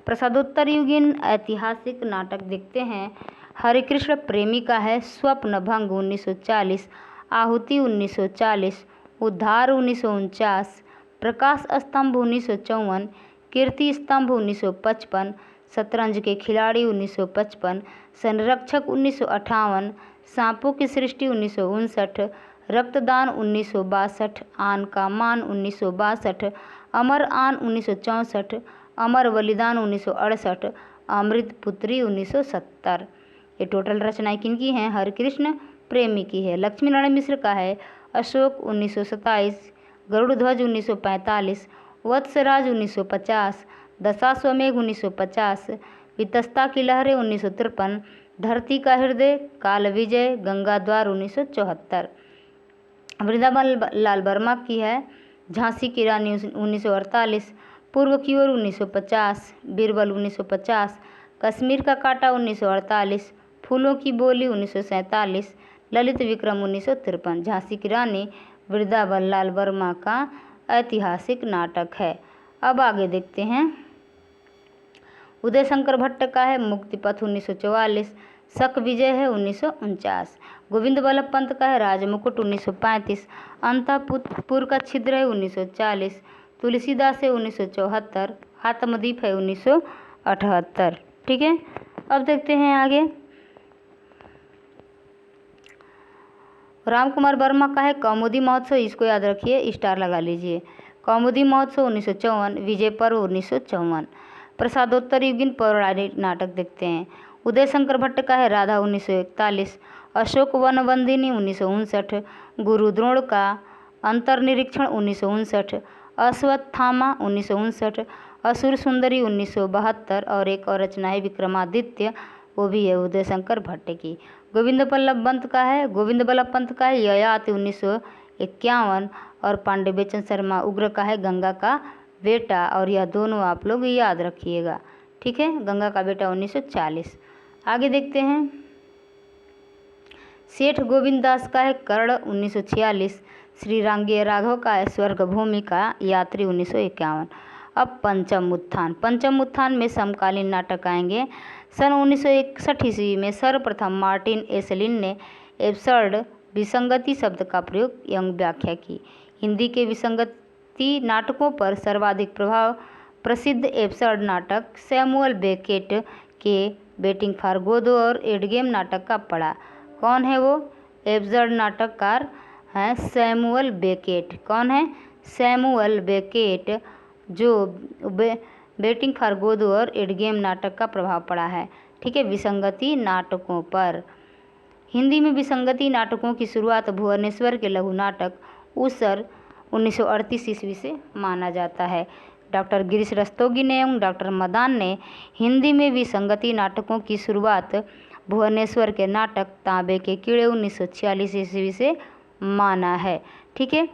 प्रसादोत्तर युगीन ऐतिहासिक नाटक देखते हैं। हरिकृष्ण प्रेमी का है स्वप्न भंग 1940, आहुति 1940, उद्धार 1949, प्रकाश स्तंभ 1954, कीर्ति स्तंभ 1955, शतरंज के खिलाड़ी 1955, संरक्षक 1958, सांपों की सृष्टि 1959, रक्तदान 1962, आन का मान 1962, अमर आन 1964, अमर बलिदान 1968, अमृत पुत्री 1970। ये टोटल रचनाएं किनकी हैं? हरिकृष्ण प्रेमी की है। लक्ष्मी नारायण मिश्र का है अशोक 1927, गरुड़ ध्वज 1945, वत्सराज 1950, दशाश्वमेघ 1950, वितस्ता की लहरें 1953, धरती का हृदय, काल विजय, गंगा द्वार 1974। वृंदावन लाल वर्मा की है झांसी की रानी 1948, पूर्व की ओर 1950, बीरबल 1950, कश्मीर का कांटा 1948, फूलों की बोली 1947, ललित विक्रम 1953। झांसी की रानी वृंदावन लाल वर्मा का ऐतिहासिक नाटक है। अब आगे देखते हैं। उदय शंकर भट्ट का है मुक्तिपथ 1944, शक विजय है 1949। गोविंद वल्लभ पंत का है राजमुकुट 1935, अंतःपुर का छिद्र है 1940, तुलसीदास है 1974, आत्मदीप है 1978। ठीक है। अब देखते हैं आगे। राम कुमार वर्मा का है कौमुदी महोत्सव, इसको याद रखिए, स्टार लगा लीजिए। कौमुदी महोत्सव 1954, विजय पर्व 1954। प्रसादोत्तर युगीन पौराणिक नाटक देखते हैं। उदय शंकर भट्ट का है राधा 1941, अशोक वनबंदिनी 1959, गुरु द्रोण का अंतर्निरीक्षण 1959, अश्वत्थामा 1959, असुर सुंदरी 1972 और एक और रचना है विक्रमादित्य, वो भी है उदय शंकर भट्ट की। गोविंद बल्लभ पंत का है ययाति 1951 और पांडे बेचन शर्मा उग्र का है गंगा का बेटा, और यह दोनों आप लोग याद रखिएगा, ठीक है। गंगा का बेटा 1940। आगे देखते हैं। सेठ गोविंद दास का है कर्ण 1946, श्री रांगे राघव का है स्वर्ग भूमि का यात्री 1951। अब पंचम उत्थान में समकालीन नाटक आएंगे। सन 1961 ईस्वी में सर्वप्रथम मार्टिन एसलिन ने एब्सर्ड विसंगति शब्द का प्रयोग एवं व्याख्या की। हिंदी के विसंगति नाटकों पर सर्वाधिक प्रभाव प्रसिद्ध एब्सर्ड नाटक सैमुअल बेकेट के वेटिंग फॉर गोदो और एडगेम नाटक का पड़ा। कौन है वो एब्सर्ड नाटककार? हैं सैमुअल बेकेट। कौन है? सैमुअल बेकेट, जो वेटिंग फॉर गोदो और एडगेम नाटक का प्रभाव पड़ा है, ठीक है, विसंगति नाटकों पर। हिंदी में विसंगति नाटकों की शुरुआत भुवनेश्वर के लघु नाटक उसर 1938 ईस्वी से माना जाता है। डॉक्टर गिरीश रस्तोगी ने एवं डॉक्टर मदान ने हिंदी में विसंगति नाटकों की शुरुआत भुवनेश्वर के नाटक तांबे के कीड़े 1946 ईस्वी से माना है, ठीक है।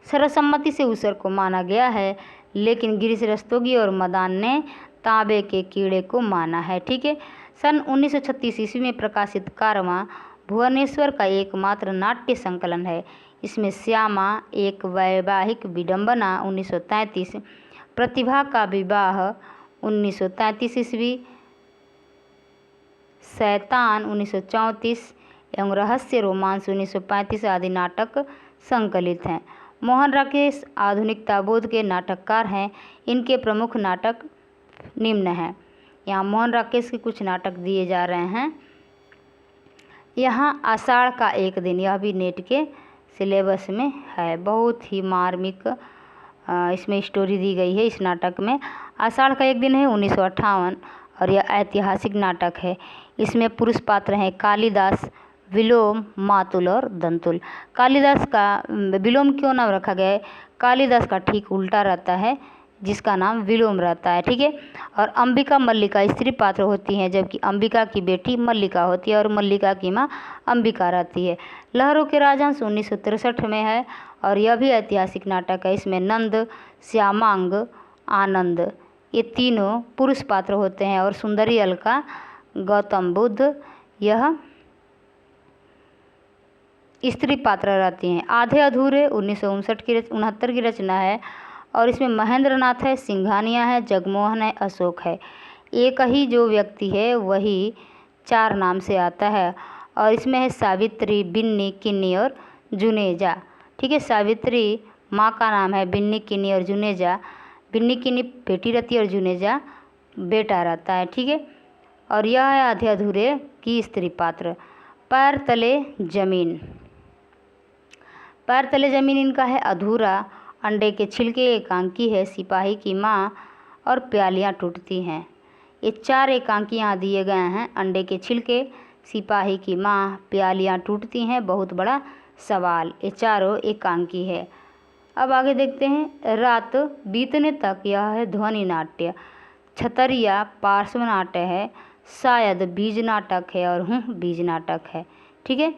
सर्वसम्मति से उसर को माना गया है, लेकिन गिरीश रस्तोगी और मदान ने तांबे के कीड़े को माना है, ठीक है। सन 1936 ईस्वी में प्रकाशित कारवां भुवनेश्वर का एकमात्र नाट्य संकलन है। इसमें श्यामा एक वैवाहिक विडंबना 1933, प्रतिभा का विवाह 1933 ईस्वी, शैतान 1934 एवं रहस्य रोमांस 1935 आदि नाटक संकलित हैं। मोहन राकेश आधुनिकताबोध के नाटककार हैं। इनके प्रमुख नाटक निम्न हैं। यहाँ मोहन राकेश के कुछ नाटक दिए जा रहे हैं। यहाँ आषाढ़ का एक दिन, यह भी नेट के सिलेबस में है, बहुत ही मार्मिक इसमें स्टोरी दी गई है इस नाटक में। आषाढ़ का एक दिन है 1958 और यह ऐतिहासिक नाटक है। इसमें पुरुष पात्र हैं कालिदास, विलोम, मातुल और दंतुल। कालिदास का विलोम क्यों नाम रखा गया है? कालिदास का ठीक उल्टा रहता है, जिसका नाम विलोम रहता है, ठीक है। और अंबिका मल्लिका स्त्री पात्र होती हैं, जबकि अंबिका की बेटी मल्लिका होती है और मल्लिका की माँ अंबिका रहती है। लहरों के राजहंस 1963 में है और यह भी ऐतिहासिक नाटक है। इसमें नंद, श्यामांग, आनंद ये तीनों पुरुष पात्र होते हैं और सुंदरी अलका, गौतम बुद्ध यह स्त्री पात्र रहती हैं। आधे अधूरे 1959 की रचना है और इसमें महेंद्र नाथ है, सिंघानिया है, जगमोहन है, अशोक है। एक ही जो व्यक्ति है वही 4 नाम से आता है और इसमें है सावित्री, बिन्नी, किन्नी और जुनेजा, ठीक है। सावित्री माँ का नाम है, बिन्नी, किन्नी और जुनेजा, बिन्नी किन्नी बेटी रहती है और जुनेजा बेटा रहता है, ठीक है। और यह है आधे अधूरे की स्त्री पात्र। पैर तले जमीन, पैर तले जमीन इनका है अधूरा। अंडे के छिलके एकांकी है, सिपाही की माँ और प्यालियाँ टूटती हैं। ये 4 एकांकी यहाँ दिए गए हैं। अंडे के छिलके, सिपाही की माँ, प्यालियाँ टूटती हैं, बहुत बड़ा सवाल, ये चारों एकांकी है। अब आगे देखते हैं। रात बीतने तक, यह है ध्वनि नाट्य। छतरिया पार्श्व नाट्य है, शायद बीज नाटक है और बीज नाटक है, ठीक है।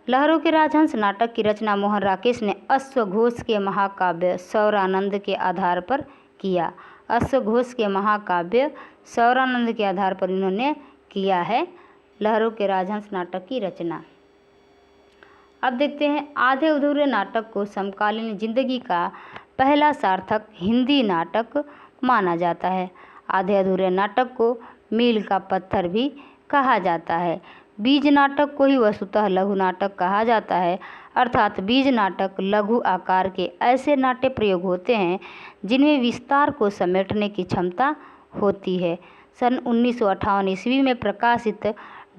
लहरों के राजहंस नाटक की रचना मोहन राकेश ने अश्वघोष के महाकाव्य सौरानंद के आधार पर किया। अश्वघोष के महाकाव्य सौरानंद के आधार पर इन्होंने किया है लहरों के राजहंस नाटक की रचना। अब देखते हैं। आधे अधूरे नाटक को समकालीन जिंदगी का पहला सार्थक हिंदी नाटक माना जाता है। आधे अधूरे नाटक को मील का पत्थर भी कहा जाता है। बीज नाटक को ही वस्तुतः लघु नाटक कहा जाता है, अर्थात बीज नाटक लघु आकार के ऐसे नाट्य प्रयोग होते हैं जिनमें विस्तार को समेटने की क्षमता होती है। सन 1958 ईस्वी में प्रकाशित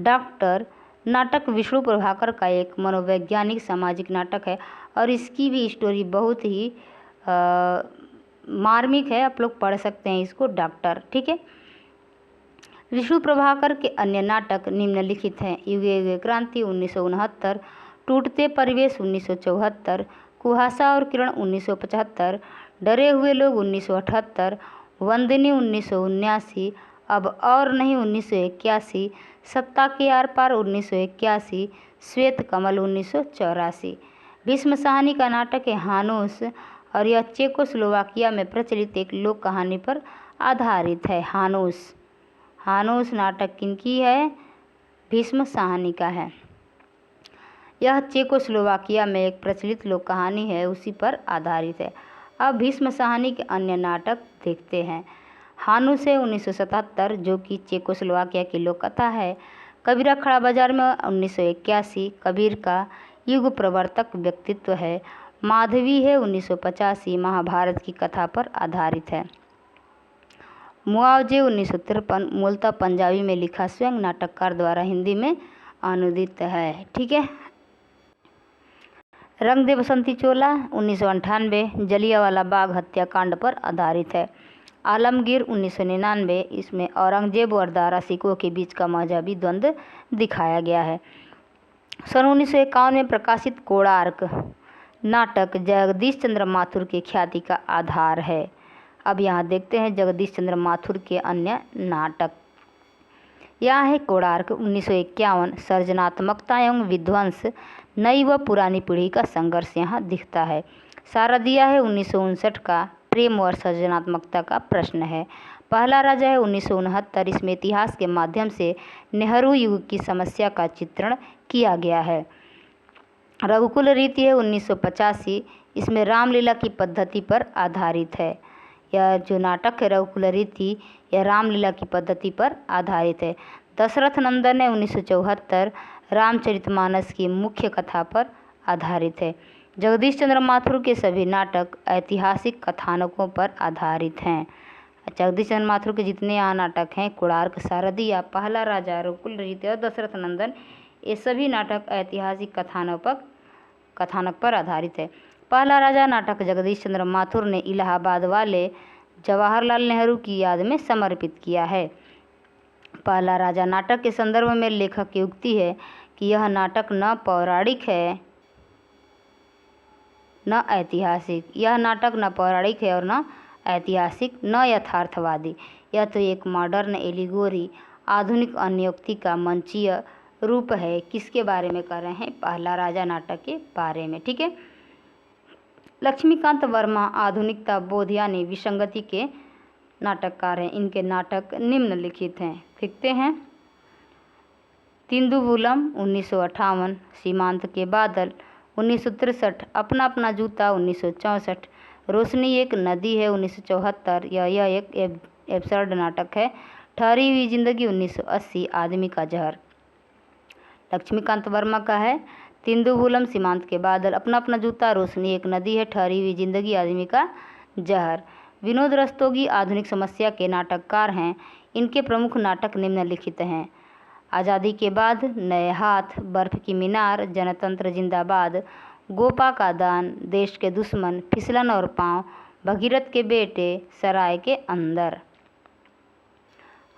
डॉक्टर नाटक विष्णु प्रभाकर का एक मनोवैज्ञानिक सामाजिक नाटक है और इसकी भी स्टोरी बहुत ही मार्मिक है। आप लोग पढ़ सकते हैं इसको, डॉक्टर। ठीक है। विष्णु प्रभाकर के अन्य नाटक निम्नलिखित हैं: युगे युगे क्रांति 1969, टूटते परिवेश 1974, कुहासा और किरण 1975, डरे हुए लोग 1978, वंदिनी 1979, अब और नहीं 1981, सत्ता के आर पार 1981, श्वेत कमल 1984। भीष्म साहनी का नाटक है हानोस और यह चेकोस्लोवाकिया में प्रचलित एक लोक कहानी पर आधारित है। हानोस नाटक किनकी है? भीष्म साहनी का है। यह चेकोस्लोवाकिया में एक प्रचलित लोक कहानी है, उसी पर आधारित है। अब भीष्म साहनी के अन्य नाटक देखते हैं। हानूस है 1977, जो कि चेकोस्लोवाकिया की लोक कथा है। कबीरा खड़ा बाजार में 1981, कबीर का युग प्रवर्तक व्यक्तित्व है। माधवी है 1985, महाभारत की कथा पर आधारित है। मुआवजे 1953, मूलतः पंजाबी में लिखा, स्वयं नाटककार द्वारा हिंदी में अनुदित है। ठीक है। रंग दे बसंती चोला 1998, जलियांवाला बाग हत्याकांड पर आधारित है। आलमगीर 1999, इसमें औरंगजेब और दारा सिकों के बीच का मजहबी द्वंद्व दिखाया गया है। सन 1951 में प्रकाशित कोणार्क नाटक जगदीश चंद्र माथुर की ख्याति का आधार है। अब यहाँ देखते हैं जगदीश चंद्र माथुर के अन्य नाटक। यह है कोणार्क 1951, सर्जनात्मकता एवं विध्वंस, नई व पुरानी पीढ़ी का संघर्ष यहाँ दिखता है। शारदिया है 1959 का, प्रेम और सृजनात्मकता का प्रश्न है। पहला राजा है 1969, इसमें इतिहास के माध्यम से नेहरू युग की समस्या का चित्रण किया गया है। रघुकुल रीति है 1985, इसमें रामलीला की पद्धति पर आधारित है। यह जो नाटक है रघुकुल रीति, यह रामलीला की पद्धति पर आधारित है। दशरथ नंदन है 1974, रामचरितमानस की मुख्य कथा पर आधारित है। जगदीश चंद्र माथुर के सभी नाटक ऐतिहासिक कथानकों पर आधारित हैं। जगदीश चंद्र माथुर के जितने यहाँ नाटक हैं, कोणार्क, शारदिया, पहला राजा, रघुकुल रीति और दशरथ नंदन, ये सभी नाटक ऐतिहासिक कथानक पर आधारित है। पहला राजा नाटक जगदीश चंद्र माथुर ने इलाहाबाद वाले जवाहरलाल नेहरू की याद में समर्पित किया है। पहला राजा नाटक के संदर्भ में लेखक की उक्ति है कि यह नाटक न पौराणिक है न ऐतिहासिक। यह नाटक न पौराणिक है और न ऐतिहासिक, न यथार्थवादी। यह तो एक मॉडर्न एलिगोरी, आधुनिक अन्योक्ति का मंचीय रूप है। किसके बारे में कर रहे हैं? पहला राजा नाटक के बारे में। ठीक है। लक्ष्मीकांत वर्मा आधुनिकता बोध यानी विसंगति के नाटककार हैं। इनके नाटक निम्नलिखित हैं, देखते हैं। तिंदुवुलम 1958, सीमांत के बादल 1963, अपना अपना जूता 1964, रोशनी एक नदी है 1974, यह एक एब्सर्ड नाटक है। ठहरी हुई जिंदगी 1980, आदमी का जहर लक्ष्मीकांत वर्मा का है। तिंदुवुलम, सीमांत के बादल, अपना अपना जूता, रोशनी एक नदी है, ठहरी हुई जिंदगी, आदमी का जहर। विनोद रस्तोगी आधुनिक समस्या के नाटककार हैं। इनके प्रमुख नाटक निम्नलिखित हैं: आज़ादी के बाद, नए हाथ, बर्फ की मीनार, जनतंत्र जिंदाबाद, गोपा का दान, देश के दुश्मन, फिसलन और पाँव, भगीरथ के बेटे, सराय के अंदर।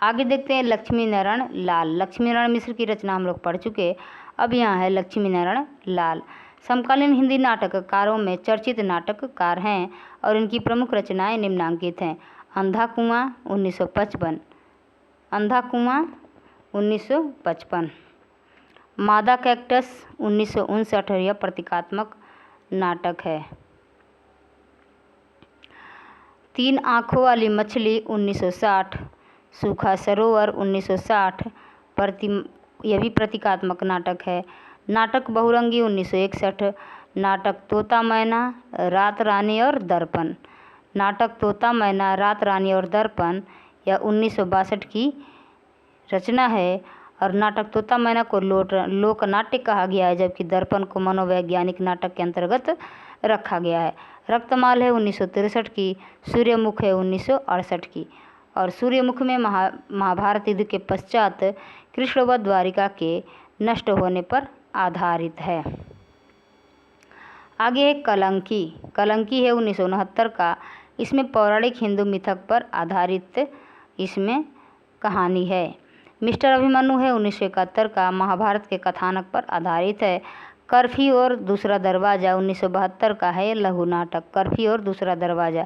आगे देखते हैं लक्ष्मी नारायण लाल। लक्ष्मी नारायण मिश्र की रचना हम लोग पढ़ चुके। अब यहाँ है लक्ष्मी नारायण लाल। समकालीन हिंदी नाटककारों में चर्चित नाटककार हैं और इनकी प्रमुख रचनाएं निम्नांकित हैं: अंधा कुआं 1955, अंधा कुआं 1955, मादा कैक्टस 1959, यह प्रतीकात्मक नाटक है। तीन आँखों वाली मछली 1960, सूखा सरोवर 1960, यह भी प्रतीकात्मक नाटक है। नाटक बहुरंगी 1961, नाटक तोता मैना, रात रानी और दर्पण। नाटक तोता मैना, रात रानी और दर्पण यह 1962 की रचना है और नाटक तोता मैना को लोक नाट्य कहा गया है, जबकि दर्पण को मनोवैज्ञानिक नाटक के अंतर्गत रखा गया है। रक्तमाल है 1963 की, सूर्यमुख है 1968 की। और सूर्यमुख में महाभारत युद्ध के पश्चात कृष्ण व द्वारिका के नष्ट होने पर आधारित है। आगे है कलंकी। कलंकी है 1969 का। इसमें पौराणिक हिंदू मिथक पर आधारित इसमें कहानी है। मिस्टर अभिमन्यु है 1971 का, महाभारत के कथानक पर आधारित है। कर्फ्यू और दूसरा दरवाज़ा 1972 का है लघु नाटक। कर्फ्यू और दूसरा दरवाज़ा।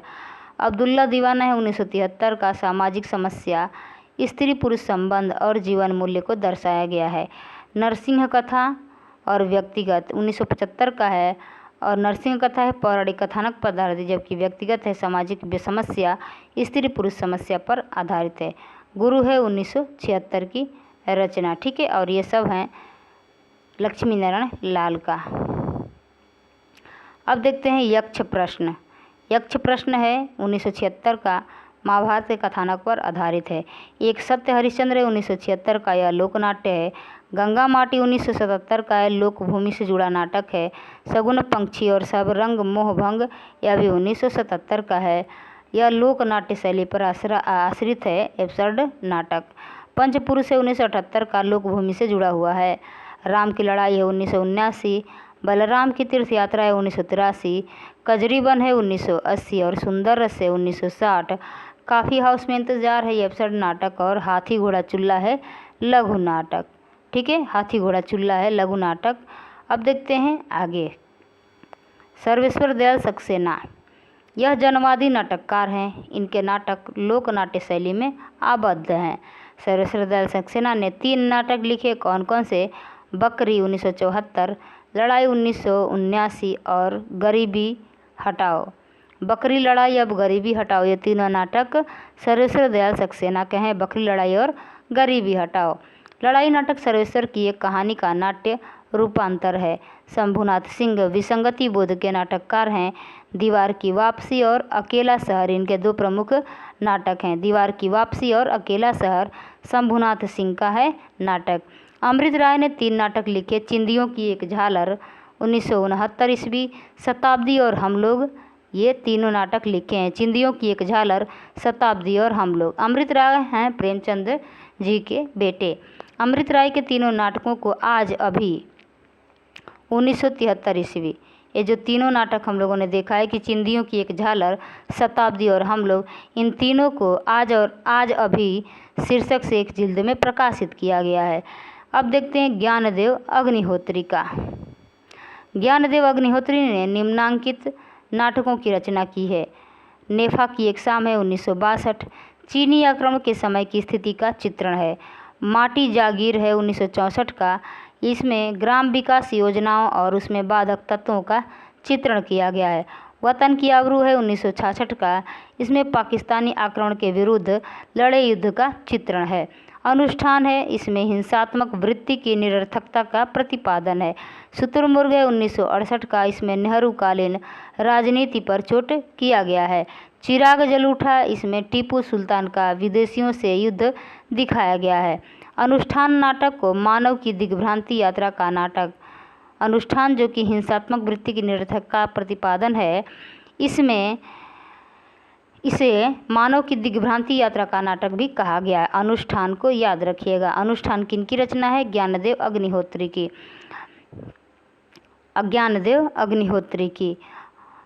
अब्दुल्ला दीवाना है 1973 का, सामाजिक समस्या, स्त्री पुरुष संबंध और जीवन मूल्य को दर्शाया गया है। नरसिंह कथा और व्यक्तिगत 1975 का है, और नरसिंह कथा है पौराणिक कथानक पर आधारित, जबकि व्यक्तिगत है सामाजिक समस्या, स्त्री पुरुष समस्या पर आधारित है। गुरु है 1976 की रचना। ठीक है, और ये सब हैं लक्ष्मी नारायण लाल का। अब देखते हैं यक्ष प्रश्न। यक्ष प्रश्न है 1976 का, महाभारत के कथानक पर आधारित है। एक सत्य हरिश्चंद्र है 1976 का, यह लोकनाट्य है। गंगा माटी 1977 का है, लोकभूमि से जुड़ा नाटक है। सगुन पंक्षी और सब रंग मोहभंग, यह भी 1977 का है। यह लोक नाट्य शैली पर आश्रित है, एब्सर्ड नाटक। पंचपुरुष है 1978 का, लोकभूमि से जुड़ा हुआ है। राम की लड़ाई है 1979, बलराम की तीर्थ यात्रा है 1983, कजरीबन है 1980 और सुंदर रस है 1960। काफ़ी हाउस में इंतजार है, ये एब्सर्ड नाटक। और हाथी घोड़ा चुल्ला है लघु नाटक। ठीक है, हाथी घोड़ा चुल्ला है लघु नाटक। अब देखते हैं आगे। सर्वेश्वर दयाल सक्सेना, यह जनवादी नाटककार हैं। इनके नाटक लोक नाट्य शैली में आबद्ध हैं। सर्वेश्वर दयाल सक्सेना ने 3 नाटक लिखे। कौन कौन से? बकरी 1974, लड़ाई 1979 और गरीबी हटाओ। बकरी लड़ाई अब गरीबी हटाओ, ये तीनों नाटक सर्वेश्वर दयाल सक्सेना के हैं। बकरी लड़ाई और गरीबी हटाओ। लड़ाई नाटक सर्वेश्वर की एक कहानी का नाट्य रूपांतर है। शंभुनाथ सिंह विसंगति बोध के नाटककार हैं। दीवार की वापसी और अकेला शहर इनके 2 प्रमुख नाटक हैं। दीवार की वापसी और अकेला शहर शंभुनाथ सिंह का है नाटक। अमृत राय ने 3 नाटक लिखे। चिंदियों की एक झालर 1969 ईस्वी, शताब्दी और हम लोग, ये तीनों नाटक लिखे हैं। चिंदियों की एक झालर, शताब्दी और हम लोग। अमृत राय हैं प्रेमचंद जी के बेटे। अमृत राय के तीनों नाटकों को आज अभी 1973 ईस्वी, ये जो तीनों नाटक हम लोगों ने देखा है कि चिंदियों की एक झालर, शताब्दी और हम लोग, इन तीनों को आज अभी शीर्षक से एक जिल्द में प्रकाशित किया गया है। अब देखते हैं ज्ञानदेव अग्निहोत्री का। ज्ञानदेव अग्निहोत्री ने निम्नांकित नाटकों की रचना की है। नेफा की एक शाम है 1962, चीनी आक्रमण के समय की स्थिति का चित्रण है। माटी जागीर है 1964 का, इसमें ग्राम विकास योजनाओं और उसमें बाधक तत्वों का चित्रण किया गया है। वतन की आबरू है 1966 का, इसमें पाकिस्तानी आक्रमण के विरुद्ध लड़े युद्ध का चित्रण है। अनुष्ठान है, इसमें हिंसात्मक वृत्ति की निरर्थकता का प्रतिपादन है। शुतुरमुर्ग है 1968 का, इसमें नेहरू कालीन राजनीति पर चोट किया गया है। चिराग जल उठा, इसमें टीपू सुल्तान का विदेशियों से युद्ध दिखाया गया है। अनुष्ठान नाटक को मानव की दिग्भ्रांति यात्रा का नाटक, अनुष्ठान जो कि हिंसात्मक वृत्ति की निरर्थकता का प्रतिपादन है, इसमें इसे मानव की दिग्भ्रांति यात्रा का नाटक भी कहा गया है। अनुष्ठान को याद रखिएगा। अनुष्ठान किनकी रचना है? ज्ञानदेव अग्निहोत्री की। ज्ञानदेव अग्निहोत्री की।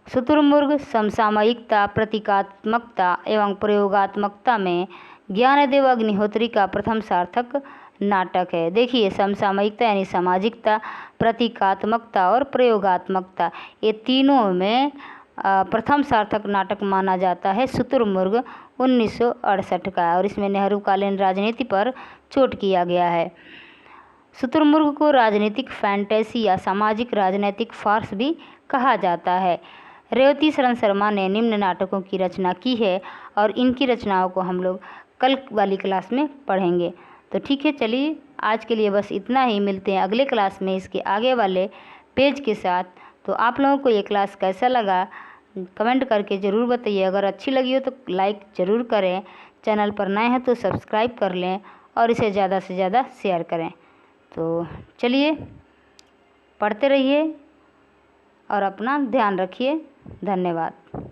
शुतुरमुर्ग समसामयिकता, प्रतीकात्मकता एवं प्रयोगात्मकता में ज्ञानदेव अग्निहोत्री का प्रथम सार्थक नाटक है। देखिए, समसामयिकता यानी सामाजिकता, प्रतीकात्मकता और प्रयोगात्मकता, ये तीनों में प्रथम सार्थक नाटक माना जाता है शुतुरमुर्ग 1968 का, और इसमें नेहरू कालीन राजनीति पर चोट किया गया है। शुतुरमुर्ग को राजनीतिक फैंटेसी या सामाजिक राजनीतिक फार्स भी कहा जाता है। रेवती शरण शर्मा ने निम्न नाटकों की रचना की है और इनकी रचनाओं को हम लोग कल वाली क्लास में पढ़ेंगे। तो ठीक है, चलिए आज के लिए बस इतना ही। मिलते हैं अगले क्लास में इसके आगे वाले पेज के साथ। तो आप लोगों को ये क्लास कैसा लगा कमेंट करके ज़रूर बताइए। अगर अच्छी लगी हो तो लाइक ज़रूर करें, चैनल पर नए हैं तो सब्सक्राइब कर लें और इसे ज़्यादा से ज़्यादा शेयर करें। तो चलिए पढ़ते रहिए और अपना ध्यान रखिए। धन्यवाद।